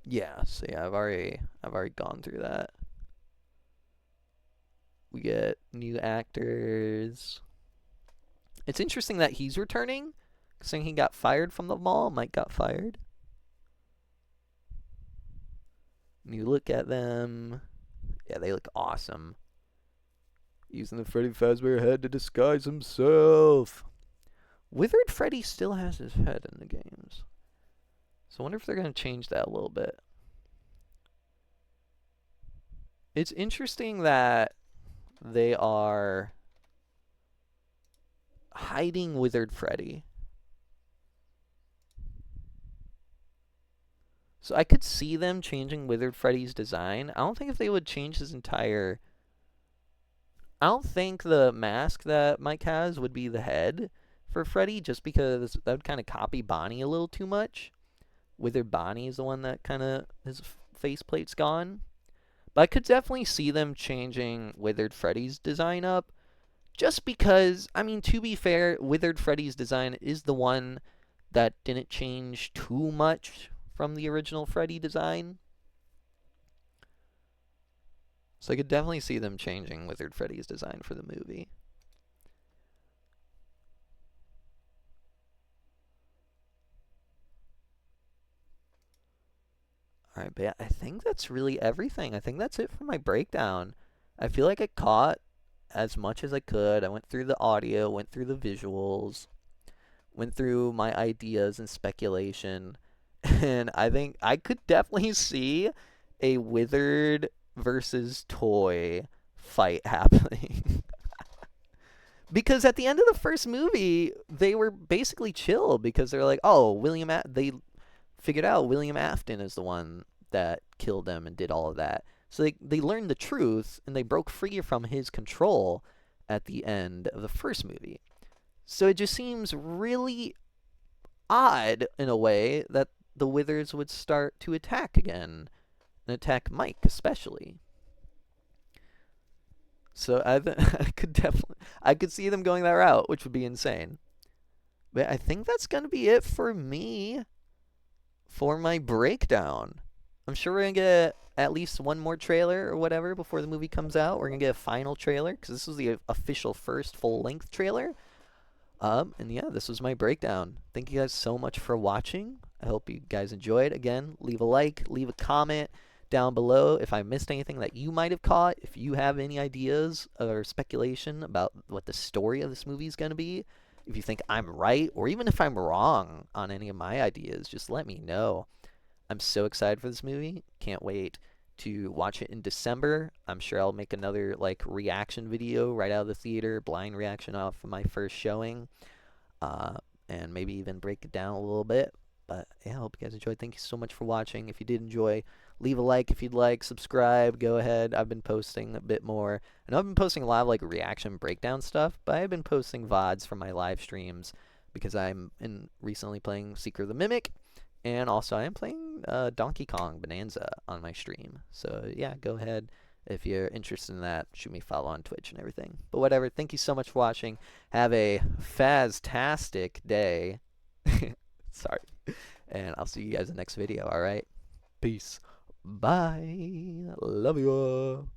S1: Yeah, so yeah, I've already gone through that. We get new actors. It's interesting that he's returning, saying he got fired from the mall. Mike got fired. New look at them. Yeah, they look awesome. Using the Freddy Fazbear head to disguise himself. Withered Freddy still has his head in the games. So I wonder if they're going to change that a little bit. It's interesting that they are hiding Withered Freddy. So I could see them changing Withered Freddy's design. I don't think if they would change his entire... I don't think the mask that Mike has would be the head for Freddy, just because that would kind of copy Bonnie a little too much. Withered Bonnie is the one that kind of, his faceplate's gone. But I could definitely see them changing Withered Freddy's design up, just because, I mean, to be fair, Withered Freddy's design is the one that didn't change too much from the original Freddy design. So I could definitely see them changing Withered Freddy's design for the movie. Alright, but yeah, I think that's really everything. I think that's it for my breakdown. I feel like I caught as much as I could. I went through the audio, went through the visuals, went through my ideas and speculation. And I think I could definitely see a Withered versus Toy fight happening. Because at the end of the first movie, they were basically chill because they're like, oh, they figured out William Afton is the one that killed them and did all of that. So they learned the truth and they broke free from his control at the end of the first movie. So it just seems really odd in a way that the Withers would start to attack again and attack Mike especially. So I could see them going that route, which would be insane. But I think that's going to be it for me for my breakdown. I'm sure we're going to get at least one more trailer or whatever before the movie comes out. We're going to get a final trailer because this was the official first full-length trailer. And yeah, this was my breakdown. Thank you guys so much for watching. I hope you guys enjoyed. Again, leave a like, leave a comment down below if I missed anything that you might have caught. If you have any ideas or speculation about what the story of this movie is going to be, if you think I'm right, or even if I'm wrong on any of my ideas, just let me know. I'm so excited for this movie. Can't wait to watch it in December. I'm sure I'll make another reaction video right out of the theater, blind reaction off of my first showing, and maybe even break it down a little bit. But yeah, I hope you guys enjoyed. Thank you so much for watching. If you did enjoy, leave a like if you'd like, subscribe, go ahead. I've been posting a bit more. I know I've been posting a lot of like reaction breakdown stuff, but I've been posting VODs from my live streams because I'm recently playing Secret of the Mimic, and also I am playing Donkey Kong Bonanza on my stream. So yeah, go ahead. If you're interested in that, shoot me a follow on Twitch and everything. But whatever, thank you so much for watching. Have a fantastic day. Sorry. And I'll see you guys in the next video, alright? Peace. Bye. Love you all.